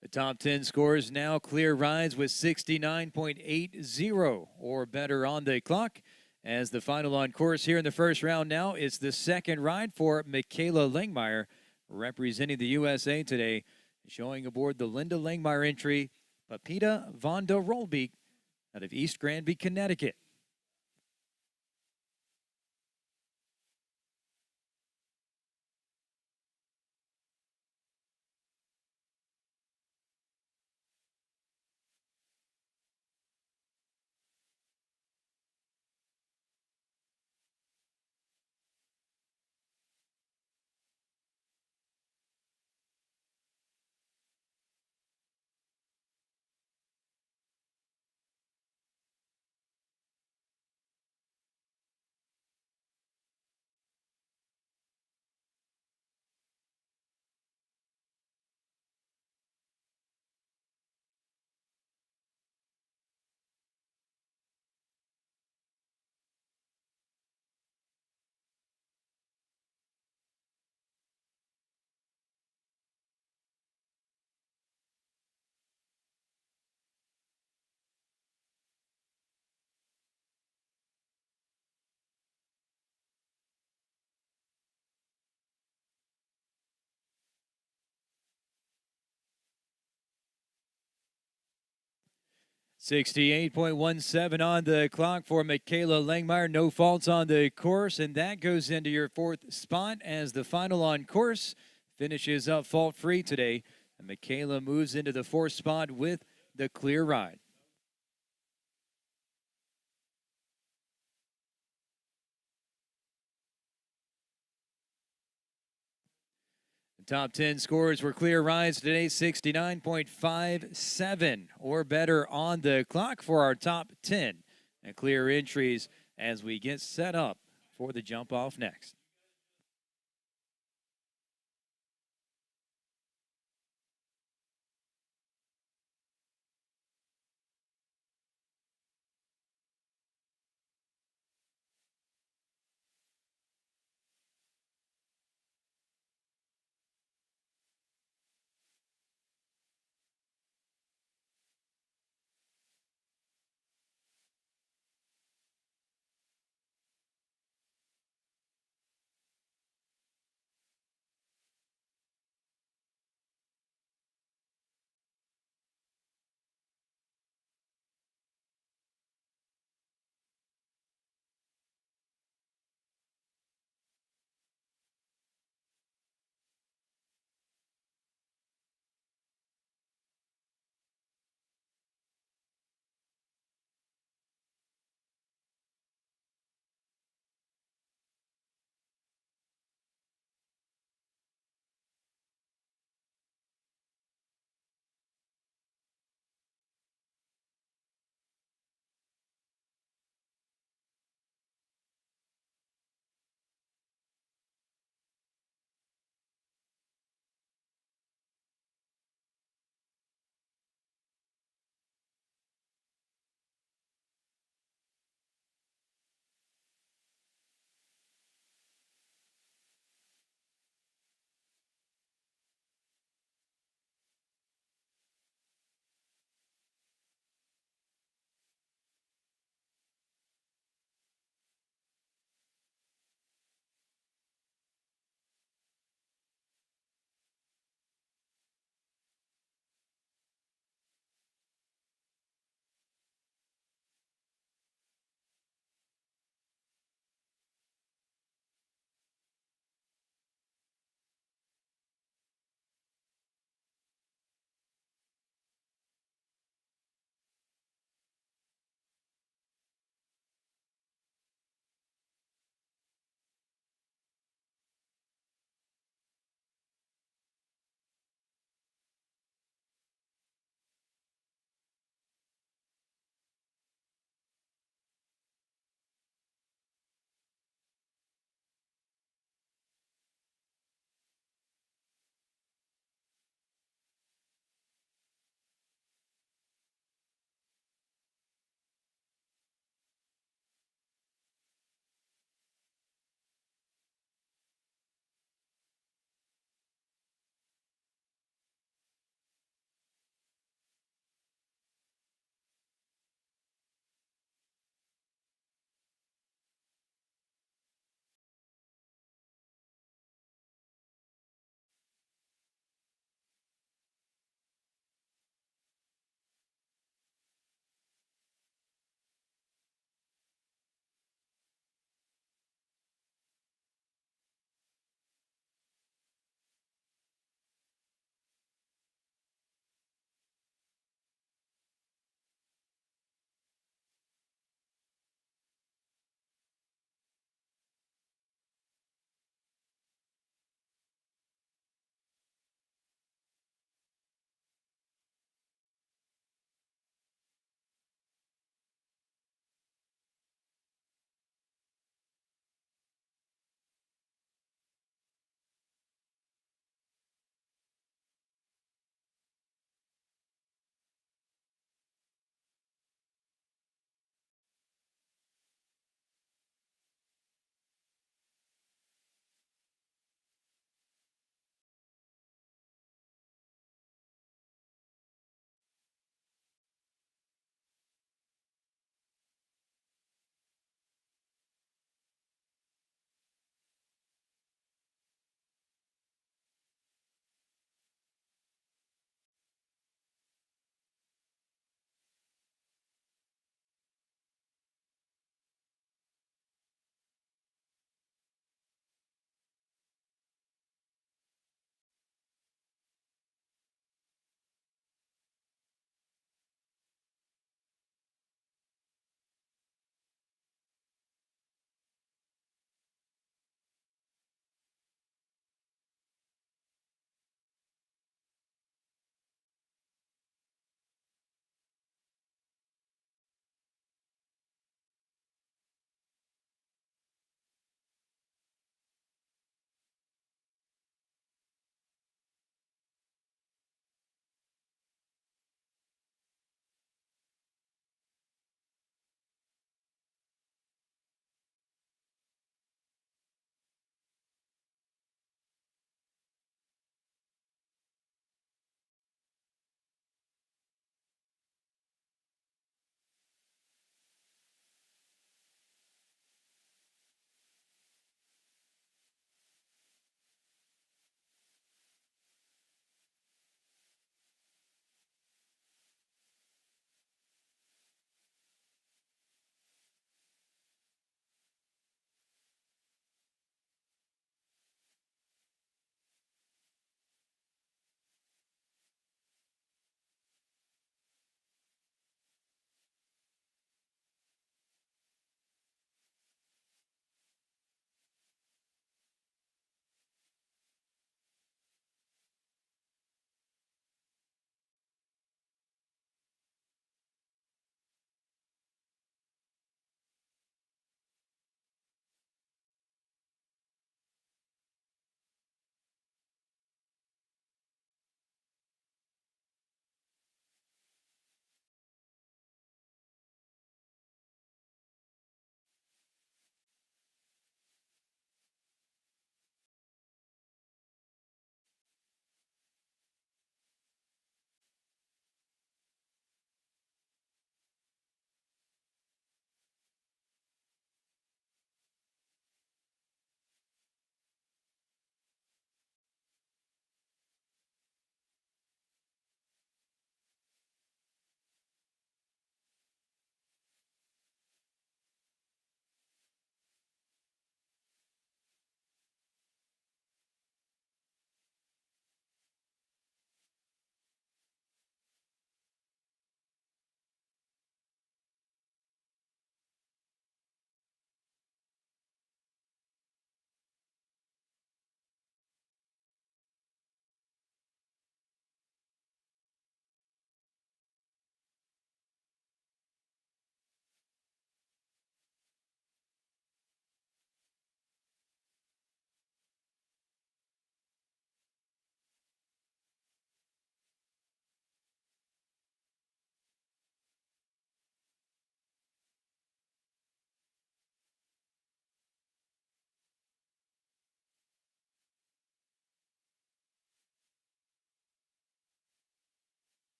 The top 10 scores now. Clear rides with 69.80 or better on the clock. As the final on course here in the first round now, it's the second ride for Michaela Langmeyer, representing the USA today, showing aboard the Linda Langmeyer entry, Pepita von der Rolbeek out of East Granby, Connecticut. 68.17 on the clock for Michaela Langmeyer. No faults on the course, and that goes into your fourth spot as the final on course finishes up fault-free today. And Michaela moves into the fourth spot with the clear ride. The top 10 scores were clear rides today, 69.57 or better on the clock for our top 10. And clear entries as we get set up for the jump off next.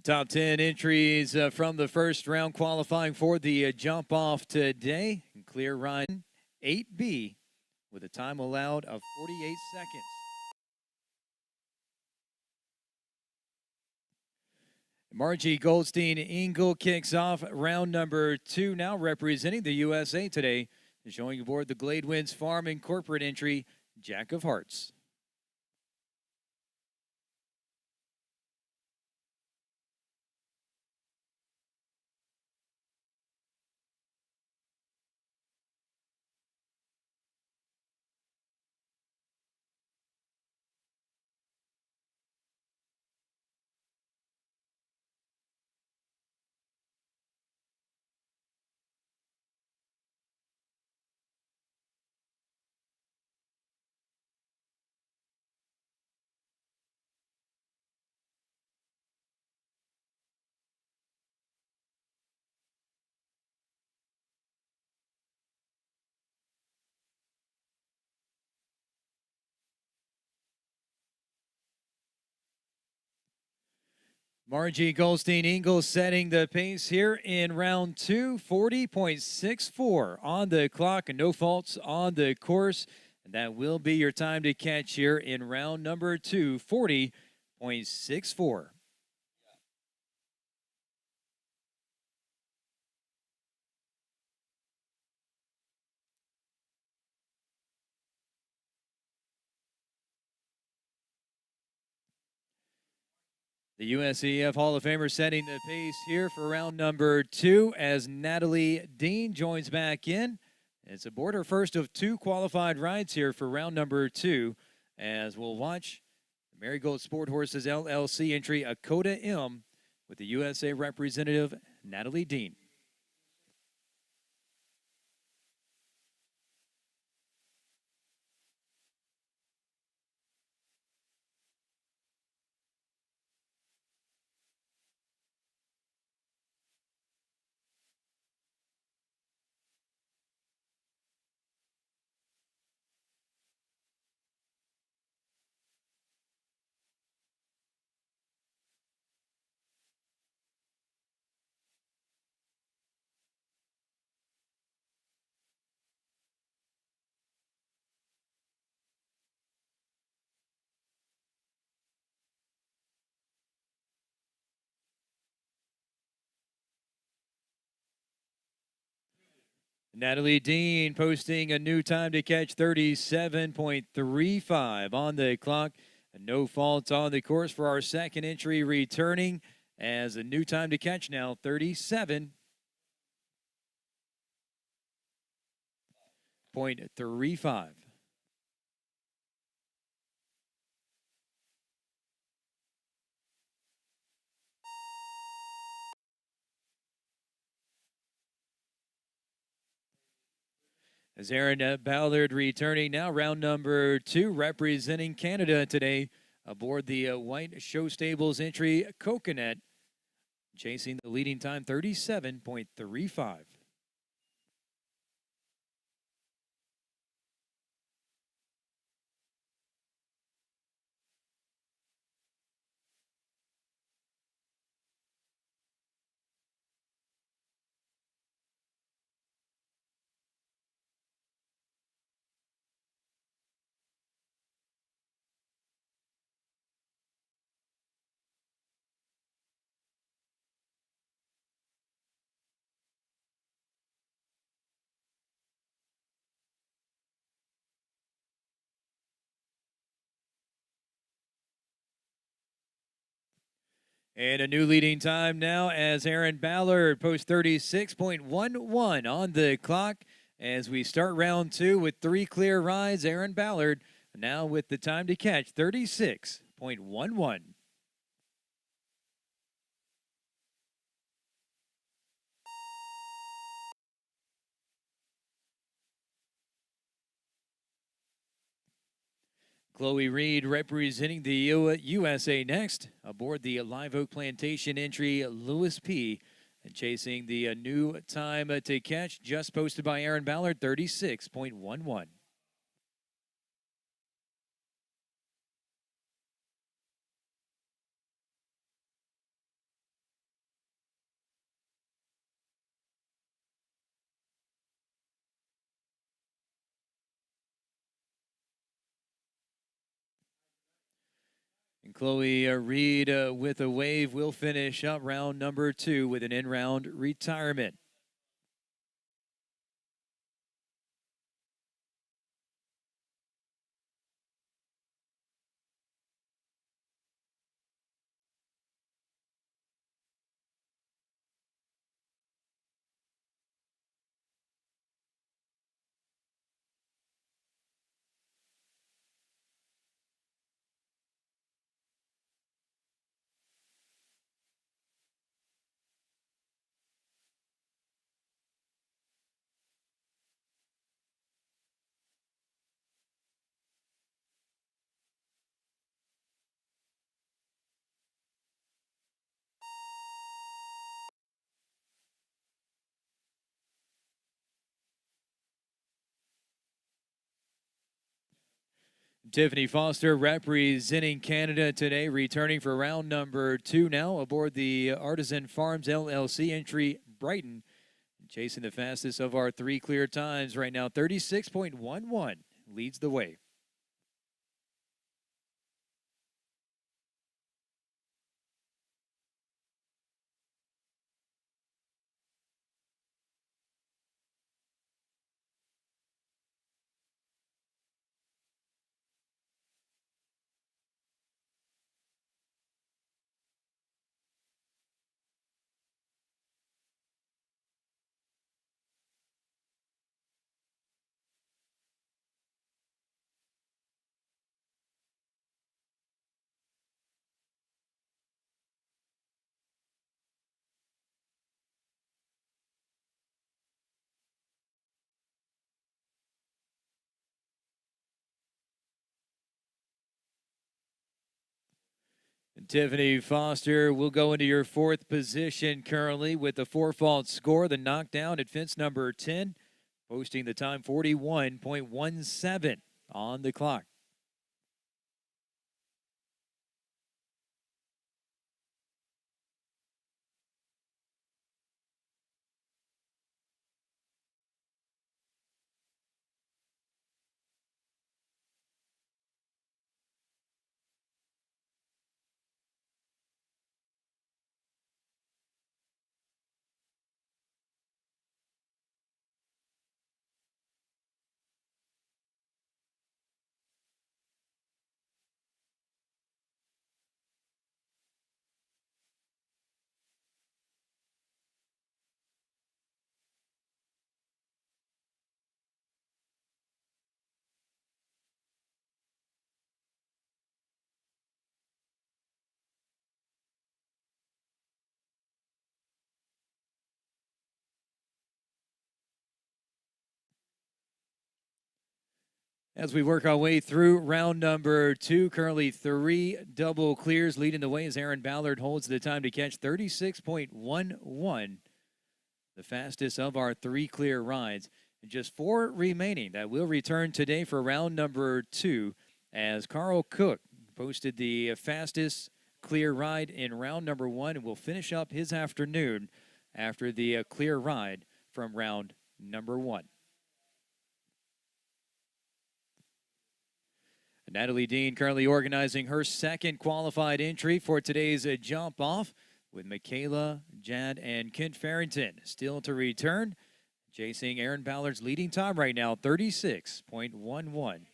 top 10 entries from the first round qualifying for the jump off today. Clear ride 8B with a time allowed of 48 seconds. Margie Goldstein Engel kicks off round number 2, now representing the USA today, showing aboard the Glade Winds Farm and Corporate entry, Jack of Hearts. Margie Goldstein Engel setting the pace here in round 2, 40.64 on the clock and no faults on the course. And that will be your time to catch here in round number 2, 40.64. The USEF Hall of Famer setting the pace here for round number 2 as Natalie Dean joins back in. It's aboard her first of 2 qualified rides here for round number 2 as we'll watch the Marigold Sport Horses LLC entry, a Coda M, with the USA representative Natalie Dean. Natalie Dean posting a new time to catch, 37.35 on the clock. No faults on the course for our second entry returning as a new time to catch now, 37.35. As Aaron Ballard returning now, round number 2, representing Canada today aboard the White Show Stables entry, Coconut, chasing the leading time, 37.35. And a new leading time now as Aaron Ballard posts 36.11 on the clock as we start round 2 with 3 clear rides. Aaron Ballard now with the time to catch, 36.11. Chloe Reed representing the USA next aboard the Live Oak Plantation entry, Lewis P. And chasing the new time to catch, just posted by Aaron Ballard, 36.11. Chloe Reed with a wave will finish up round number 2 with an in-round retirement. Tiffany Foster representing Canada today, returning for round number 2 now aboard the Artisan Farms LLC entry Brighton, chasing the fastest of our 3 clear times right now. 36.11 leads the way. Tiffany Foster will go into your 4th position currently with the 4-fault score. The knockdown at fence number 10, posting the time 41.17 on the clock. As we work our way through round number 2, currently 3 double clears leading the way as Aaron Ballard holds the time to catch 36.11, the fastest of our 3 clear rides. And just 4 remaining that will return today for round number 2 as Carl Cook posted the fastest clear ride in round number 1 and will finish up his afternoon after the clear ride from round number 1. Natalie Dean currently organizing her 2nd qualified entry for today's jump off with Michaela, Jad, and Kent Farrington still to return. Chasing Aaron Ballard's leading time right now, 36.11.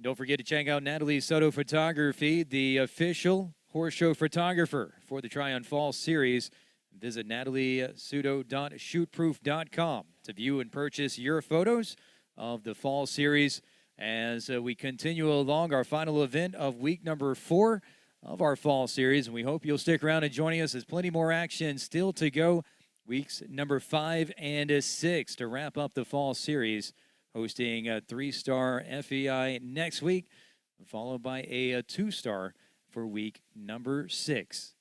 Don't forget to check out Natalie Soto Photography, the official horse show photographer for the Tryon Falls Series. Visit nataliesoto.shootproof.com to view and purchase your photos of the Fall Series as we continue along our final event of week number 4 of our Fall Series. And we hope you'll stick around and joining us. There's plenty more action still to go. Weeks number 5 and 6 to wrap up the Fall Series. hosting a 3-star FEI next week, followed by a 2-star for week number 6.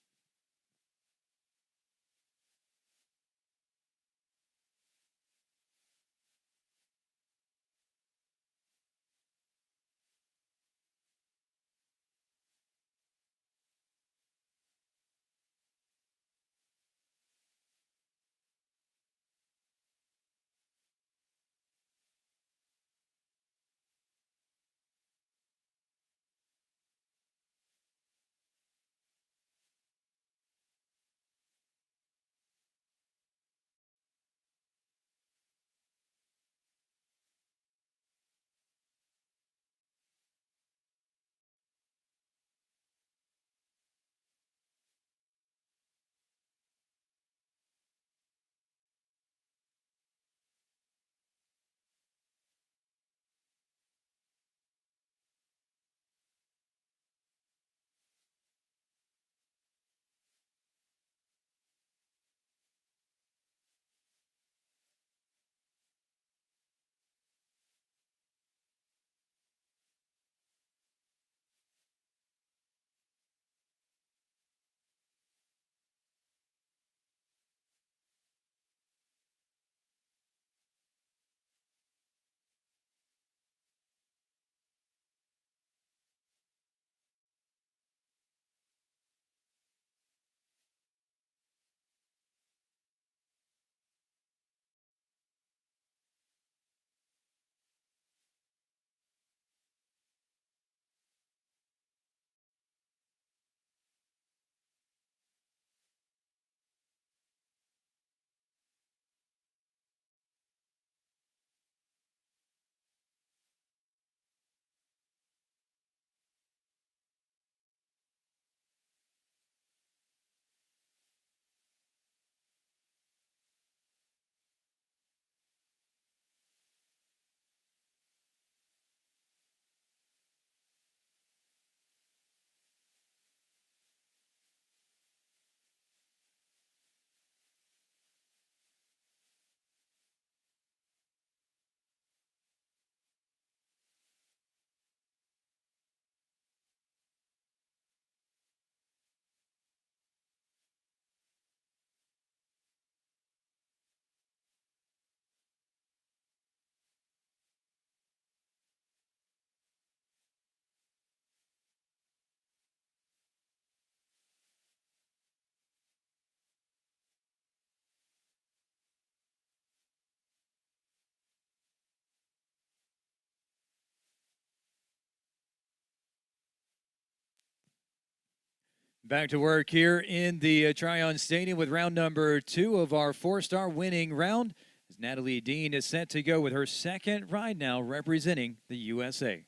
Back to work here in the Tryon Stadium with round number 2 of our 4-star winning round. As Natalie Dean is set to go with her second ride now representing the USA.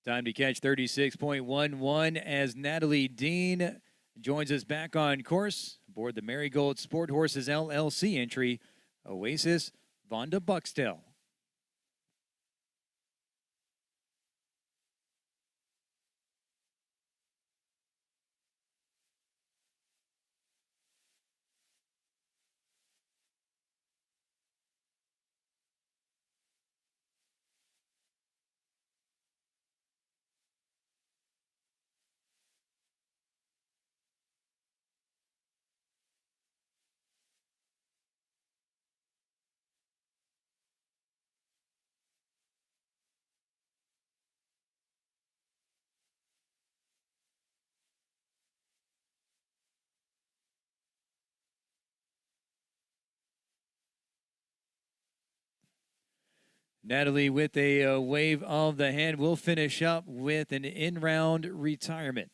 Time to catch 36.11 as Natalie Dean joins us back on course aboard the Marigold Sport Horses LLC entry, Oasis Vonda Buxtel. Natalie with a wave of the hand will finish up with an in-round retirement.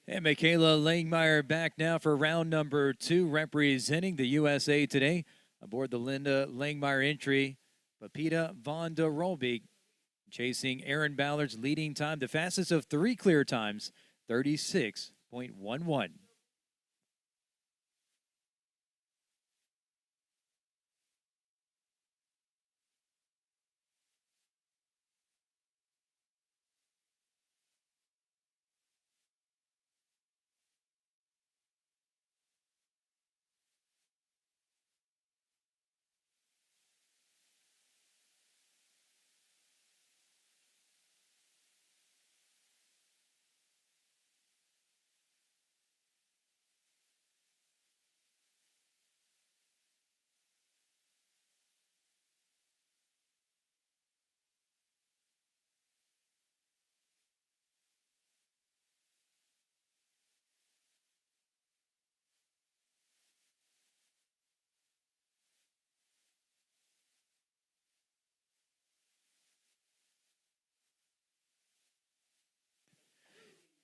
And Michaela Langmeyer back now for round number 2, representing the USA today aboard the Linda Langmeyer entry. Pepita von der Rolbeek chasing Aaron Ballard's leading time, the fastest of 3 clear times, 36.11.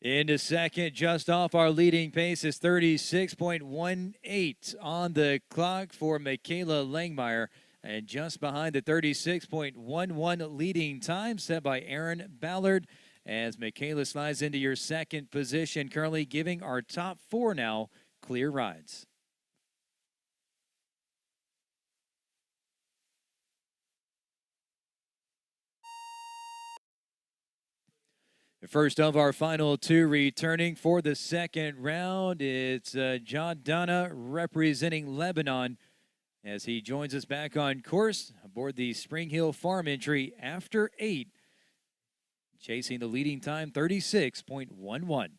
Into second, just off our leading pace, is 36.18 on the clock for Michaela Langmeyer. And just behind the 36.11 leading time set by Aaron Ballard as Michaela slides into your second position, currently giving our top four now clear rides. The first of our final two returning for the second round, it's John Donna representing Lebanon as he joins us back on course aboard the Spring Hill Farm entry after 8, chasing the leading time 36.11.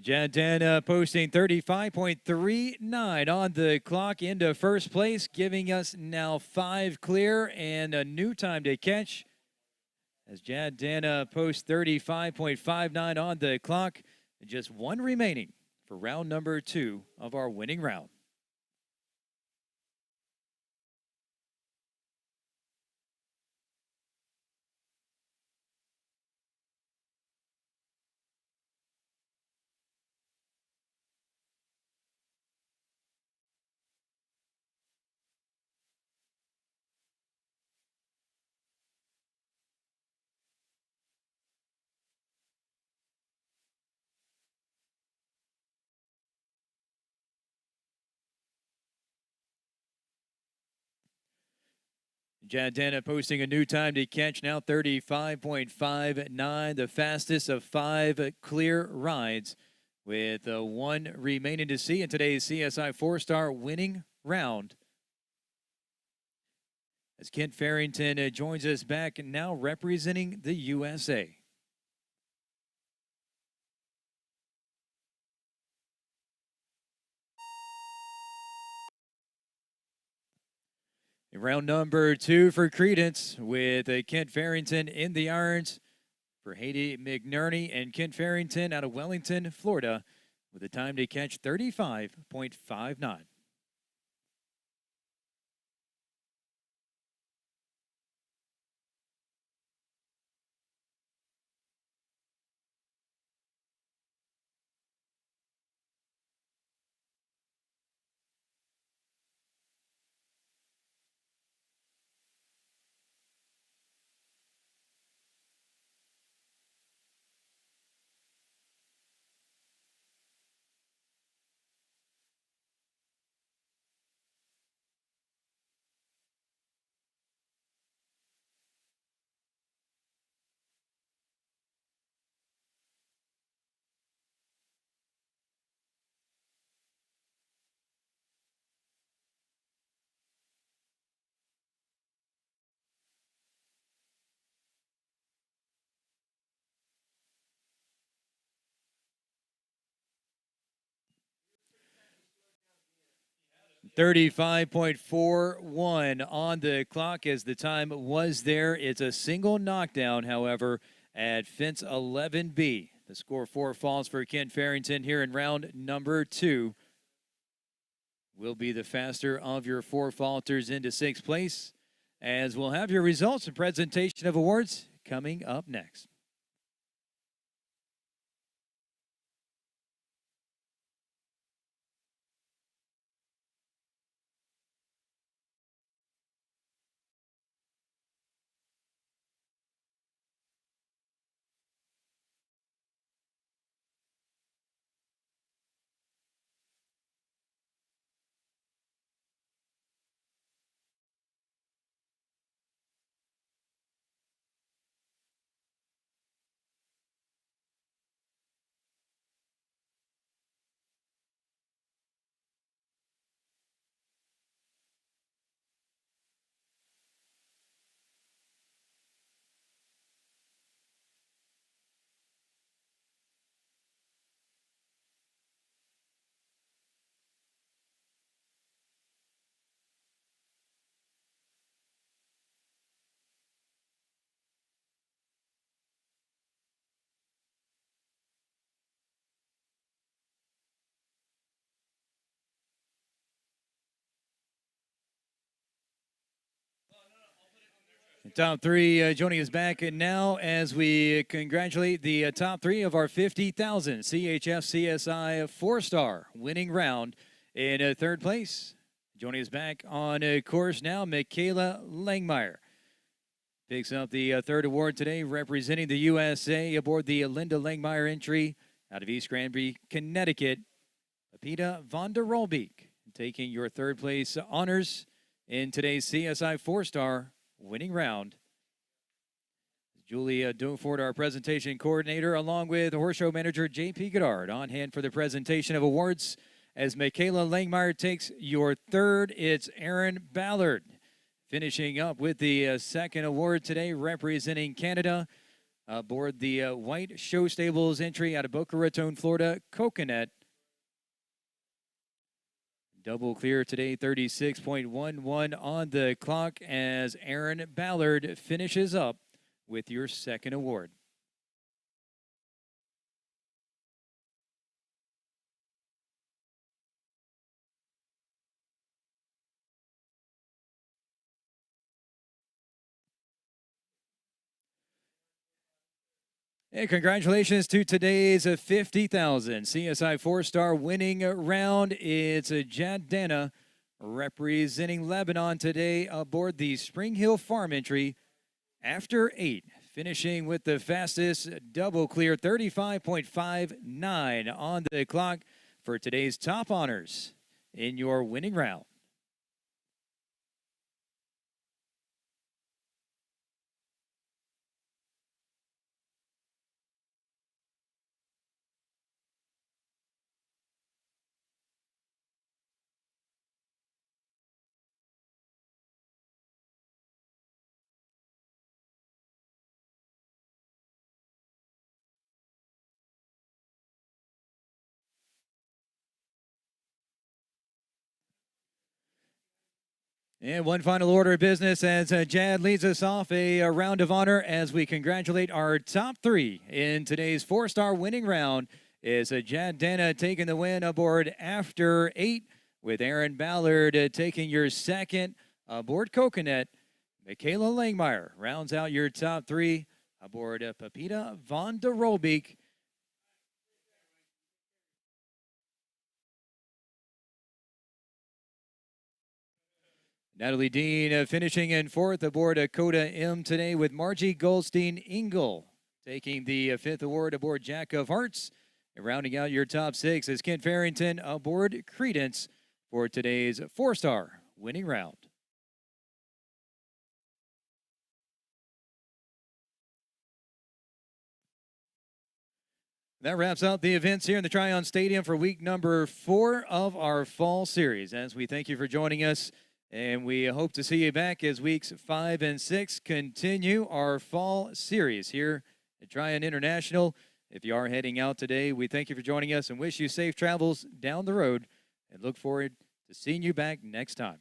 Jadana posting 35.39 on the clock into first place, giving us now 5 clear and a new time to catch. As Jadana posts 35.59 on the clock, just 1 remaining for round number 2 of our winning round. Jadana posting a new time to catch now 35.59, the fastest of 5 clear rides, with 1 remaining to see in today's CSI 4-star winning round. As Kent Farrington joins us back now representing the USA. Round number 2 for Credence with Kent Farrington in the irons for Haiti McNerney and Kent Farrington out of Wellington, Florida, with a time to catch 35.59. .41 on the clock as the time was there. It's a single knockdown, however, at fence 11B. The score 4 falls for Ken Farrington here in round number 2. Will be the faster of your 4 falters into 6th place, as we'll have your results and presentation of awards coming up next. Top three joining us back and now as we congratulate the top three of our 50,000 CHF CSI 4-star winning round. In third place, joining us back on course now, Michaela Langmeyer. Picks up the third award today, representing the USA aboard the Linda Langmeyer entry out of East Granby, Connecticut. Pepita von der Rolbeek taking your third place honors in today's CSI 4-star winning round. Julia Dunford, our presentation coordinator, along with horse show manager J.P. Goddard, on hand for the presentation of awards. As Michaela Langmeyer takes your third, it's Aaron Ballard. Finishing up with the second award today, representing Canada, aboard the White Show Stables entry out of Boca Raton, Florida, Coconut. Double clear today, 36.11 on the clock as Aaron Ballard finishes up with your second award. And congratulations to today's 50,000 CSI 4-star winning round. It's Jad Dana representing Lebanon today aboard the Spring Hill Farm entry after 8, finishing with the fastest double clear, 35.59 on the clock for today's top honors in your winning round. And one final order of business as Jad leads us off a round of honor as we congratulate our top three in today's 4-star winning round. Is Jad Dana taking the win aboard after 8, with Aaron Ballard taking your second aboard Coconut. Michaela Langmeyer rounds out your top three aboard Pepita von der Rolbeek. Natalie Dean finishing in fourth aboard Coda M today, with Margie Goldstein-Engel taking the fifth award aboard Jack of Hearts. And rounding out your top six is Kent Farrington aboard Credence for today's 4-star winning round. That wraps up the events here in the Tryon Stadium for week number 4 of our fall series. As we thank you for joining us, and we hope to see you back as weeks 5 and 6 continue our fall series here at Tryon International. If you are heading out today, we thank you for joining us and wish you safe travels down the road and look forward to seeing you back next time.